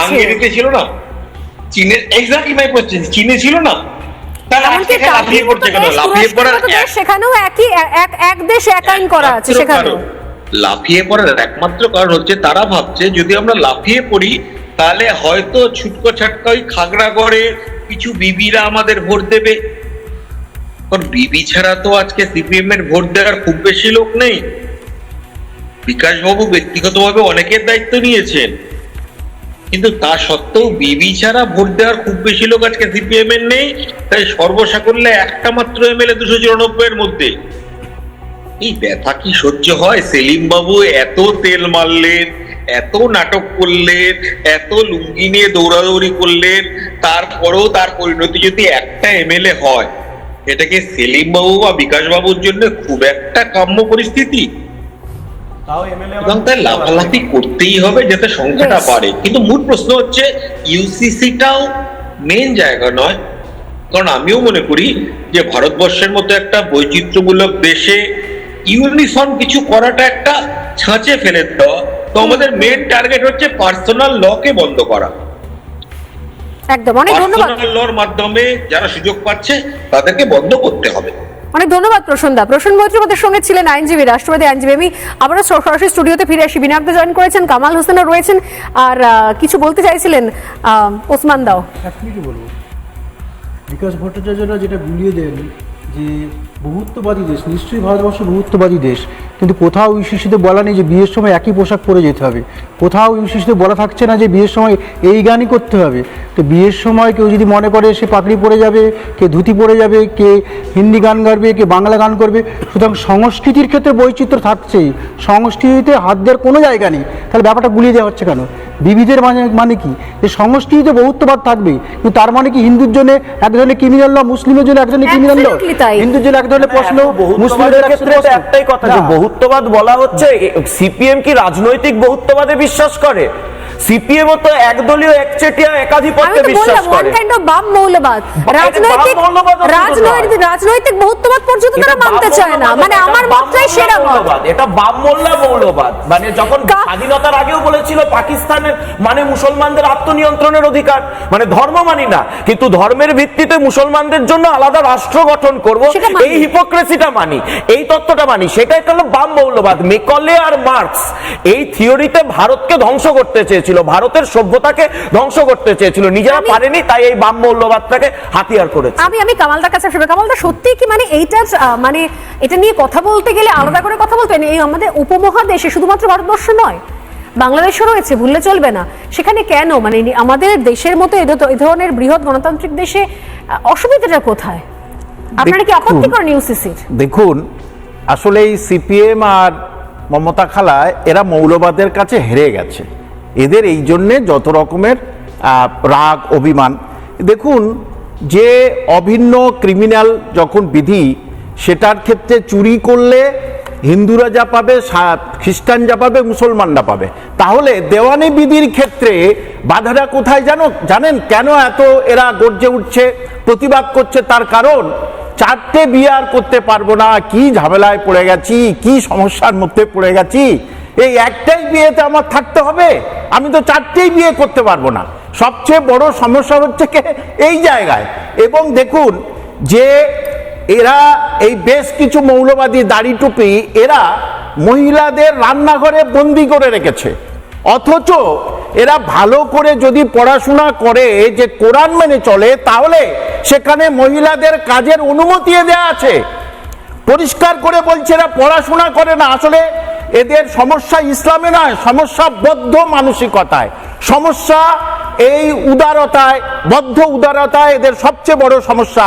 হাঙ্গেরিতে ছিল না? চীনে, এক্স্যাক্টলি মাই কোশ্চেন, চীনে ছিল না? তাহলে আজকে লাফিয়ে পড়ছে কেন? লাফিয়ে পড়ার সেখানেও একই এক দেশ এক আইন করা আছে। সেখানে লাফিয়ে পড়ার একমাত্র কারণ হচ্ছে তারা ভাবছে যদি আমরা লাফিয়ে পড়ি তাহলে হয়তো ছুটকো ছাটকা ওই খাগড়াগড়ে কিছু বিবিরা আমাদের ভোট দেবে। কারণ বিবি ছাড়া তো আজকে সিপিএম এর ভোট দেওয়ার খুব বেশি লোক নেই। বিকাশ বাবু ব্যক্তিগতভাবে অনেকের দায়িত্ব নিয়েছেন, কিন্তু তা সত্ত্বেও বিবি ছাড়া ভোট দেওয়ার খুব বেশি লোক আজকে সিপিএম এর নেই। তাই সর্বসাকুল্যে একটা মাত্র এমএলএ 294 এর মধ্যে। এই ব্যথা কি সহ্য হয়? সেলিম বাবু এত তেল মারলেন, এত নাটক করলেন, এত লুঙ্গি নিয়ে দৌড়াদৌড়ি করলেন, তারপরেও তার পরিণতি যদি একটা এমএলএ হয়, এটাকে সেলিম বাবু বা বিকাশ বাবুর জন্য খুব একটা কাম্য পরিস্থিতি। এবং তাই লাফালাফি করতেই হবে যাতে সংখ্যাটা বাড়ে। কিন্তু মূল প্রশ্ন হচ্ছে ইউসিসিটাও মেন জায়গা নয়। কারণ আমিও মনে করি যে ভারতবর্ষের মতো একটা বৈচিত্র্যমূলক দেশে ইউনিফর্ম কিছু করাটা একটা ছাঁচে ফেলে দেওয়া। তো আমাদের মেন টার্গেট হচ্ছে পার্সোনাল লকে বন্ধ করা। একদম, অনেক ধন্যবাদ। পার্সোনাল লর মাধ্যমে যারা সুযোগ পাচ্ছে তাদেরকে বন্ধ করতে হবে। অনেক ধন্যবাদ প্রসন্দা। প্রসন্ন মৈত্রী আমাদের সঙ্গে ছিলেন, আইনজীবী, রাষ্ট্রবাদী আইনজীবী। আমি আবারও সরাসরি স্টুডিওতে ফিরে আসি। বিনায়কদা জয়েন করেছেন, কামাল হোসেনও রয়েছেন, আর কিছু বলতে চাইছিলেন ওসমান দাও। এক মিনিট বলবো। বিকাশ ভট্টাচার্যরা যেটা গুলিয়ে দেন যে বহুত্ববাদী দেশ, নিশ্চয়ই ভারতবর্ষ বহুত্ববাদী দেশ, কিন্তু কোথাও ইউসিসিতে বলা নেই যে বিয়ের সময় একই পোশাক পরে যেতে হবে। কোথাও ইউসিসিতে বলা থাকছে না যে বিয়ের সময় এই গানই করতে হবে। তো বিয়ের সময় কেউ যদি মনে করে সে পাগড়ি পরে যাবে, কে ধুতি পরে যাবে, কে হিন্দি গান গাইবে, কে বাংলা গান করবে, সুতরাং সংস্কৃতির ক্ষেত্রে বৈচিত্র্য থাকছেই, সংস্কৃতিতে হাত দেওয়ার কোনো জায়গা নেই। তাহলে ব্যাপারটা গুলিয়ে দেওয়া হচ্ছে কেন? বিবিধের মানে কি? যে সংস্কৃতিতে বহুত্ববাদ থাকবে, কিন্তু তার মানে কি হিন্দুর জন্য এক ধরনের ক্রিমিনাল ল, মুসলিমের জন্য এক ধরনের ক্রিমিনাল ল, Absolutely তাই। হিন্দুর জন্য এক ধরনের প্রশ্ন, মুসলিমদের ক্ষেত্রে তো একটাই কথা, যে বহুত্ববাদ বলা হচ্ছে। সিপিএম কি রাজনৈতিক বহুত্ববাদে বিশ্বাস করে? সিপিএম তো একদলীয় একচেটিয়া একাধিপত্যে বিশ্বাস করে। মৌলবাদ, রাজনৈতিক বহুত্ববাদ পর্যন্ত তারা মানতে চায় না। মানে আমার মতটাই সেরা মত। এটা বাম মোল্লা মৌলবাদ। মানে যখন স্বাধীনতার আগেও বলেছিল পাকিস্তানের মানে মুসলমানদের আত্মনিয়ন্ত্রণের অধিকার, মানে ধর্ম মানি না, কিন্তু ধর্মের ভিত্তিতে মুসলমানদের জন্য আলাদা রাষ্ট্র গঠন করব, এই হিপোক্রেসিটা মানি, এই তত্ত্বটা মানি, সেটাই হলো বাম মৌলবাদ। মেকলে আর মার্কস এই থিওরিতে ভারতকে ধ্বংস করতে চেয়েছিল, ভারতের সভ্যতাকে ধ্বংস করতে চেয়েছিল, নিজেরা পারেনি, তাই এই বাম মৌলবাদটাকে হাতিয়ার করেছে। আমি কামালদার কাছে আসলে, কামালদা সত্যি কি মানে এইটা মানে এটা নিয়ে কথা বলতে গেলে আলাদা করে কথা বলতে হয়। এই আমাদের উপমহাদেশে শুধুমাত্র ভারতবর্ষ নয়, বাংলাদেশও রয়েছে, ভুললে চলবে না। সেখানে কেন মানে আমাদের দেশের মতো এই ধরনের বৃহৎ গণতান্ত্রিক দেশে অসুবিধাটা কোথায়? আপনারা কি আপত্তি করেন ইউসিসির? দেখুন, আসলে এই সিপিএম আর মমতা খালা এরা মৌলবাদের কাছে হেরে গেছে। এদের এই জন্যে যত রকমের রাগ অভিমান। দেখুন, যে অভিন্ন ক্রিমিনাল যখন বিধি, সেটার ক্ষেত্রে চুরি করলে হিন্দুরা যা পাবে, খ্রিস্টান যা পাবে, মুসলমানরা পাবে, তাহলে দেওয়ানি বিধির ক্ষেত্রে বাধাটা কোথায় জানেন? কেন এত এরা গর্জে উঠছে, প্রতিবাদ করছে? তার কারণ, 4টে বিয়ে আর করতে পারবো না, কি ঝামেলায় পড়ে গেছি, কি সমস্যার মধ্যে পড়ে গেছি, এই একটাই বিয়েতে আমার থাকতে হবে, আমি তো 4টেই বিয়ে করতে পারবো না। সবচেয়ে বড় সমস্যা হচ্ছে এই জায়গায়। এবং দেখুন যে এরা এই বেশ কিছু মৌলবাদী দাড়ি টুপি এরা মহিলাদের রান্নাঘরে বন্দি করে রেখেছে, অথচ এরা ভালো করে যদি পড়াশোনা করে, যে কোরআন মেনে চলে, তাহলে সেখানে মহিলাদের কাজের অনুমতি দেওয়া আছে। পরিষ্কার করে বলছে এরা পড়াশোনা করে না। আসলে এদের সমস্যা ইসলামে নয়, সমস্যা বদ্ধ মানসিকতায়, সমস্যা এই উদারতায়, বদ্ধ উদারতায় এদের সবচেয়ে বড় সমস্যা।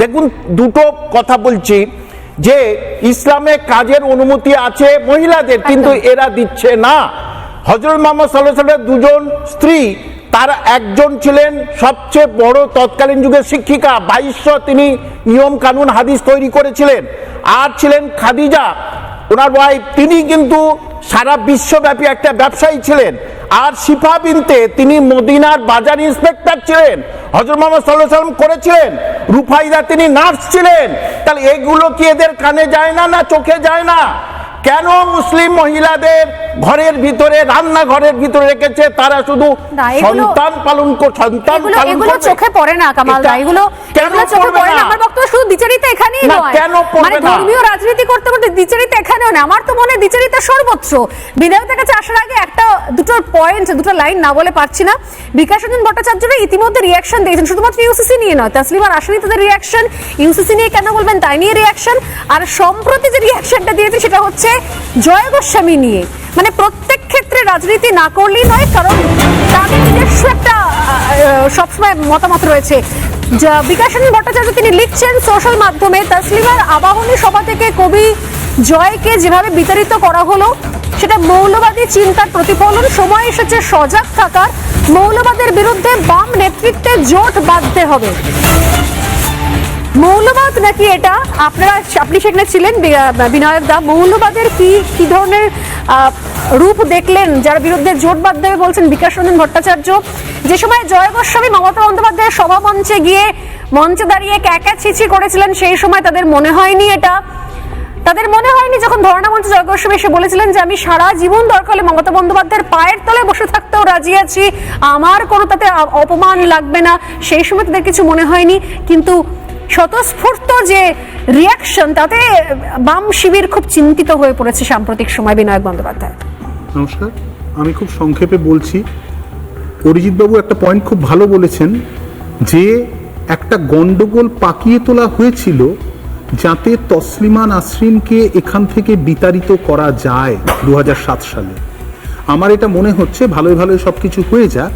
দেখুন, দুটো কথা বলছি, যে ইসলামে কাজের অনুমতি আছে মহিলাদের, কিন্তু এরা দিচ্ছে না। হযরত মুহাম্মদ সাল্লাল্লাহু আলাইহি ওয়াসাল্লামের 2জন স্ত্রী, তার একজন ছিলেন সবচেয়ে বড় তৎকালীন যুগের শিক্ষিকা, 2200 তিনি নিয়ম কানুন হাদিস তৈরি করেছিলেন। আর ছিলেন খাদিজা, ওনার ওয়াইফ, তিনি কিন্তু সারা বিশ্বব্যাপী একটা ব্যবসায়ী ছিলেন। আর শিফা বিনতে, তিনি মদিনার বাজার ইন্সপেক্টর ছিলেন, হযরত মুহাম্মদ সাল্লাল্লাহু আলাইহি ওয়াসাল্লাম করেছিলেন। রুফাইদা, তিনি নার্স ছিলেন। তাহলে এগুলো কি এদের কানে যায় না, না চোখে যায় না? কেন মুসলিম মহিলাদের ঘরের ভিতরে, রান্নাঘরের ভিতরে রেখেছে? তারা শুধু সন্তান পালন এগুলো চোখে পড়ে না কামালদা, এগুলো চোখে পড়ে না। আমার বক্তব্য শুধু দ্বিচারিতা এখানেই নয়, মানে ধর্মীয় রাজনীতি করতে করতে দ্বিচারিতা এখানেও না। আমার তো মনে হয় দ্বিচারিতা সর্বত্র। বিধায়কের কাছে আসার আগে দুটো লাইন না বলে পারছি না। বিকাশ রঞ্জন ভট্টাচার্যরা ইতিমধ্যে রিয়াকশন দিয়েছেন, শুধুমাত্র ইউসিসি নিয়ে নয়, তাসলিমা রাশিনী তাদের রিয়াকশন, ইউসিসি নিয়ে কেন বলবেন তাই নিয়ে রিয়াকশন, আর সম্প্রতি যে রিয়াকশনটা দিয়েছে সেটা হচ্ছে জয় গোস্বামী নিয়ে। মানে প্রত্যেক ক্ষেত্রে রাজনীতি না করলেই নয়, কারণ তাদের নিজস্ব একটা সবসময় মতামত রয়েছে। বিকাশ রঞ্জন ভট্টাচার্য তিনি লিখছেন সোশ্যাল মাধ্যমে, তাসলিমার আবাহনী সভা থেকে কবি জয়কে যেভাবে বিতাড়িত করা হলো সেটা মৌলবাদী চিন্তার প্রতিফলন। সময় এসেছে সজাগ থাকার, মৌলবাদের বিরুদ্ধে বাম নেতৃত্বে জোট বাঁধতে হবে। মৌলবাদ নাকি এটা? আপনি সেখানে ছিলেন বিনায়ক দা, মৌলবাদের কি ধরনের রূপ দেখলেন যার বিরুদ্ধে জোট বাঁধতে হবে বলছেন বিকাশ রঞ্জন ভট্টাচার্য? যে সময় জয় গোস্বামী মমতা বন্দ্যোপাধ্যায়ের সভা মঞ্চে দাঁড়িয়ে ক্যাকা ছিছি করেছিলেন, সেই সময় তাদের মনে হয়নি এটা? তাদের মনে হয়নি যখন ধর্ণা মঞ্চে জয় গোস্বামী এসে বলেছিলেন যে আমি সারা জীবন দরকার হলে মমতা বন্দ্যোপাধ্যায়ের পায়ের তলে বসে থাকতেও রাজি আছি, আমার কোনো তাতে অপমান লাগবে না? সেই সময় তাদের কিছু মনে হয়নি, কিন্তু স্বতঃস্ফূর্ত যে রিয়াকশন, তাতে বাম শিবির খুব চিন্তিত হয়ে পড়েছে সাম্প্রতিক সময়। বিনায়ক বন্দ্যোপাধ্যায়, নমস্কার, আমি খুব সংক্ষেপে বলছি। অরিজিৎবাবু একটা পয়েন্ট খুব ভালো বলেছেন, যে একটা গন্ডগোল পাকিয়ে তোলা হয়েছিল, যাতে তসলিমা নাসরিনকে এখান থেকে বিতাড়িত করা যায় 2007 সালে। আমার এটা মনে হচ্ছে ভালোই ভালোই সবকিছু হয়ে যাক,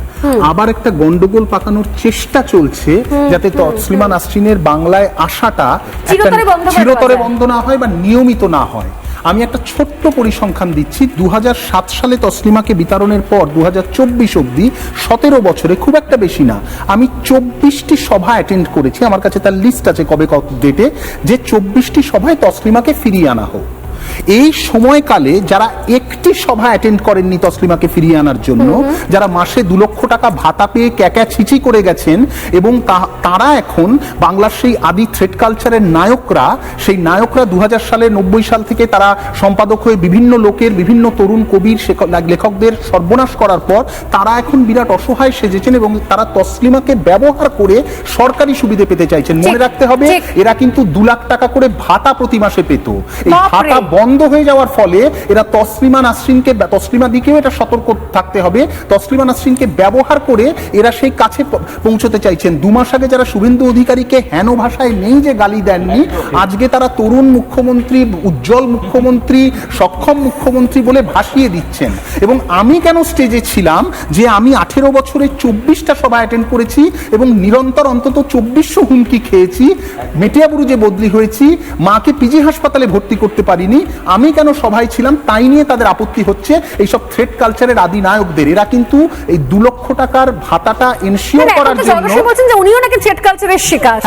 আবার একটা গন্ডগোল পাকানোর চেষ্টা চলছে যাতে তসলিমা নাসরিনের বাংলায় আসাটা চিরতরে বন্ধ না হয় বা নিয়মিত না হয়। আমি একটা ছোট্ট পরিসংখ্যান দিচ্ছি, 2007 সালে তসলিমাকে বিতরণের পর 2024 অবধি 17 বছরে, খুব একটা বেশি না, আমি 24টি সভা অ্যাটেন্ড করেছি। আমার কাছে তার লিস্ট আছে কবে কত ডেটে, যে 24টি সভায় তসলিমাকে ফিরিয়ে আনা হোক। এই সময়কালে যারা একটি সভা অ্যাটেন্ড করেননি তসলিমাকে ফিরিয়ে আনার জন্য, যারা মাসে 2 লক্ষ টাকা ভাতা পেয়ে ক্যাকা ছিচি করে গেছেন, এবং তারা এখন বাংলার সেই আদি থ্রেড কালচারের নায়করা, সেই নায়করা 2000 সালে 90 সাল থেকে তারা সম্পাদক হয়ে বিভিন্ন লোকের, বিভিন্ন তরুণ কবির, লেখকদের সর্বনাশ করার পর তারা এখন বিরাট অসহায় সেজেছেন এবং তারা তসলিমাকে ব্যবহার করে সরকারি সুবিধে পেতে চাইছেন। মনে রাখতে হবে এরা কিন্তু 2 লাখ টাকা করে ভাতা প্রতি মাসে পেত। এই ভাতা বন্ধ হয়ে যাওয়ার ফলে এরা তসলিমা নাসরিনকে, তসলিমা দিকেও এটা সতর্ক থাকতে হবে, তসলিমা নাসরিনকে ব্যবহার করে এরা সেই কাছে পৌঁছতে চাইছেন। 2 মাস আগে যারা শুভেন্দু অধিকারীকে হেন ভাষায় নেই যে গালি দেননি, আজকে তারা তরুণ মুখ্যমন্ত্রী, উজ্জ্বল মুখ্যমন্ত্রী, সক্ষম মুখ্যমন্ত্রী বলে ভাসিয়ে দিচ্ছেন। এবং আমি কেন স্টেজে ছিলাম, যে আমি 18 বছরে 24টা সভা অ্যাটেন্ড করেছি এবং নিরন্তর অন্তত 2400 হুমকি খেয়েছি, মেটিয়াবুরুজে বদলি হয়েছি, মাকে পিজি হাসপাতালে ভর্তি করতে পারিনি। আমি কেন সভায় ছিলাম তাই নিয়ে তাদের আপত্তি হচ্ছে এইসব থ্রেড কালচারের আদি নায়কদের। এরা কিন্তু এই 2 লক্ষ টাকার ভাতাটা এনশিওর করার জন্য বলছেন যে উনিও নাকি থ্রেড কালচারের শিকার।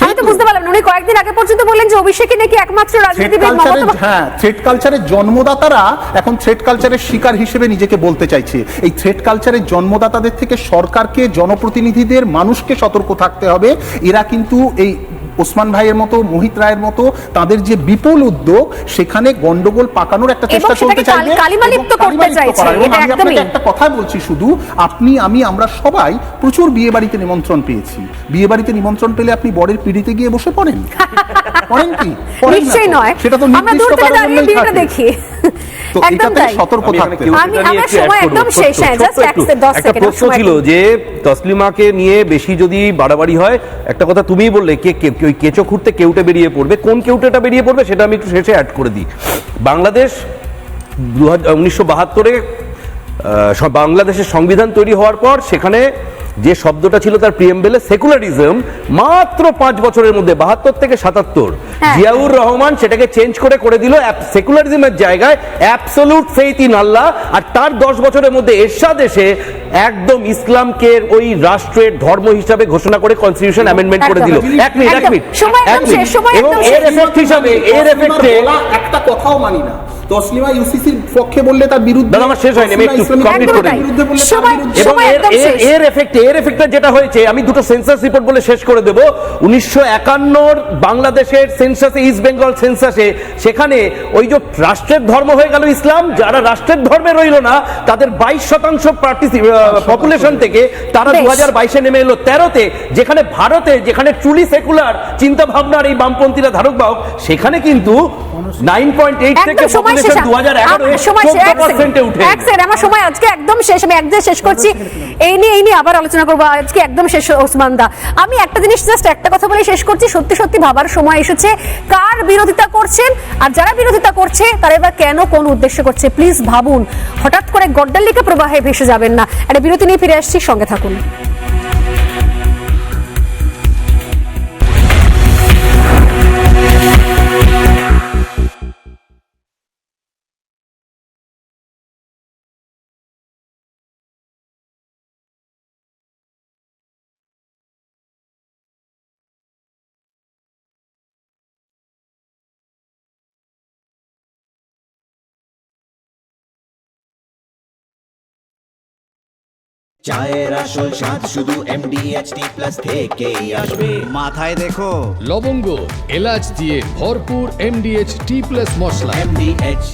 আমি তো বুঝতে পারলাম না, উনি কয়েকদিন আগে পর্যন্ত বললেন যে অভিষেকই নাকি একমাত্র রাজনীতিবিদ। হ্যাঁ, থ্রেড কালচারের জন্মদাতারা এখন থ্রেড কালচারের শিকার হিসেবে নিজেকে বলতে চাইছে। এই থ্রেড কালচারের জন্মদাতাদের থেকে সরকারকে, জনপ্রতিনিধিদের, মানুষকে সতর্ক থাকতে হবে। এরা কিন্তু এই ওসমান ভাইয়ের মতো, মোহিত রায়ের মতো তাদের যে বিপুল উদ্যোগ, সেখানে গন্ডগোল পাকানোর একটা চেষ্টা চলতে চাইবে। আমি আপনাকে একটা কথা বলছি, শুধু আপনি, আমি, আমরা সবাই প্রচুর বিয়ে বাড়িতে নিমন্ত্রণ পেয়েছি। বিয়ে বাড়িতে নিমন্ত্রণ পেলে আপনি বরের পিড়িতে গিয়ে বসে পড়েন? পড়েন কি? নিশ্চয়ই নয়, সেটা তো আমরা দূর থেকে দাঁড়িয়ে বিয়েটা দেখি। তো এটাতে সতর্ক থাকতে হবে। আমার সময় একদম শেষ, জাস্ট 10 একটা প্রশ্ন ছিল যে তসলিমাকে নিয়ে বেশি যদি বাড়াবাড়ি হয়, একটা কথা তুমিই বললে, ওই কেঁচো খুঁড়তে কেউটে বেরিয়ে পড়বে, কোন কেউটেটা বেরিয়ে পড়বে সেটা আমি একটু শেষে অ্যাড করে দিই। বাংলাদেশ 1972-এ বাংলাদেশের সংবিধান তৈরি হওয়ার পর সেখানে যে শব্দটা ছিল তার প্রিএমবেলে, সেকুলারিজম, মাত্র 5 বছরের মধ্যে 72 থেকে 77 জিয়াউর রহমান সেটাকে চেঞ্জ করে দিল সেকুলারিজমের জায়গায় অ্যাবসলিউট ফেইথ ইন আল্লাহ। আর তার 10 বছরের মধ্যে এরশাদ এসে একদম ইসলামকে ওই রাষ্ট্রের ধর্ম হিসাবে ঘোষণা করে কনস্টিটিউশন অ্যামেন্ডমেন্ট করে দিল। এক মিনিট এবং এর এফেক্ট হিসাবে, এর এফেক্টে একটা কথাও মানি না, তসলিমা ইউসিসির পক্ষে বললে তার বিরুদ্ধে। আমার শেষ হয়নি, আমি একটু কমপ্লিট করে দিই। এবং এর এফেক্টে যেটা হয়েছে, আমি দুটো সেন্সাস রিপোর্ট বলে শেষ করে দেব। 1951 বাংলাদেশের সেন্সাসে, ইস্ট বেঙ্গল সেন্সাসে, সেখানে ওই যে রাষ্ট্রের ধর্ম হয়ে গেল ইসলাম, যারা রাষ্ট্রের ধর্মে রইল না তাদের 22% পপুলেশন থেকে তারা 2022-এ নেমে এলো 13-তে। যেখানে ভারতে, যেখানে ট্রুলি সেকুলার চিন্তা ভাবনার এই বামপন্থীরা ধারক বাহক, সেখানে কিন্তু 9.8 থেকে পপুলেশন 2011-এ 14%-এ উঠে। আমার সময় আজকে একদম শেষ, আমি একদম শেষ করছি। এই নিয়ে আবার আলোচনা করবো, আজকে একদম শেষ। ওসমান দা, আমি একটা জিনিস জাস্ট একটা কথা বলে শেষ করছি, সত্যি সত্যি ভাবার সময় এসেছে কার বিরোধিতা করছেন, আর যারা বিরোধিতা করছে তারা এবার কেন, কোন উদ্দেশ্য করছে। প্লিজ ভাবুন, হঠাৎ করে গড্ডালিকা প্রবাহে ভেসে যাবেন না। একটা বিরতি নিয়ে ফিরে আসছি, সঙ্গে থাকুন। চায়ের আসল স্বাদ শুধু MDHT+ থেকেই আসবে। মাথায় দেখো লবঙ্গ, এলাচ দিয়ে ভরপুর MDH T+ মশলা। MDH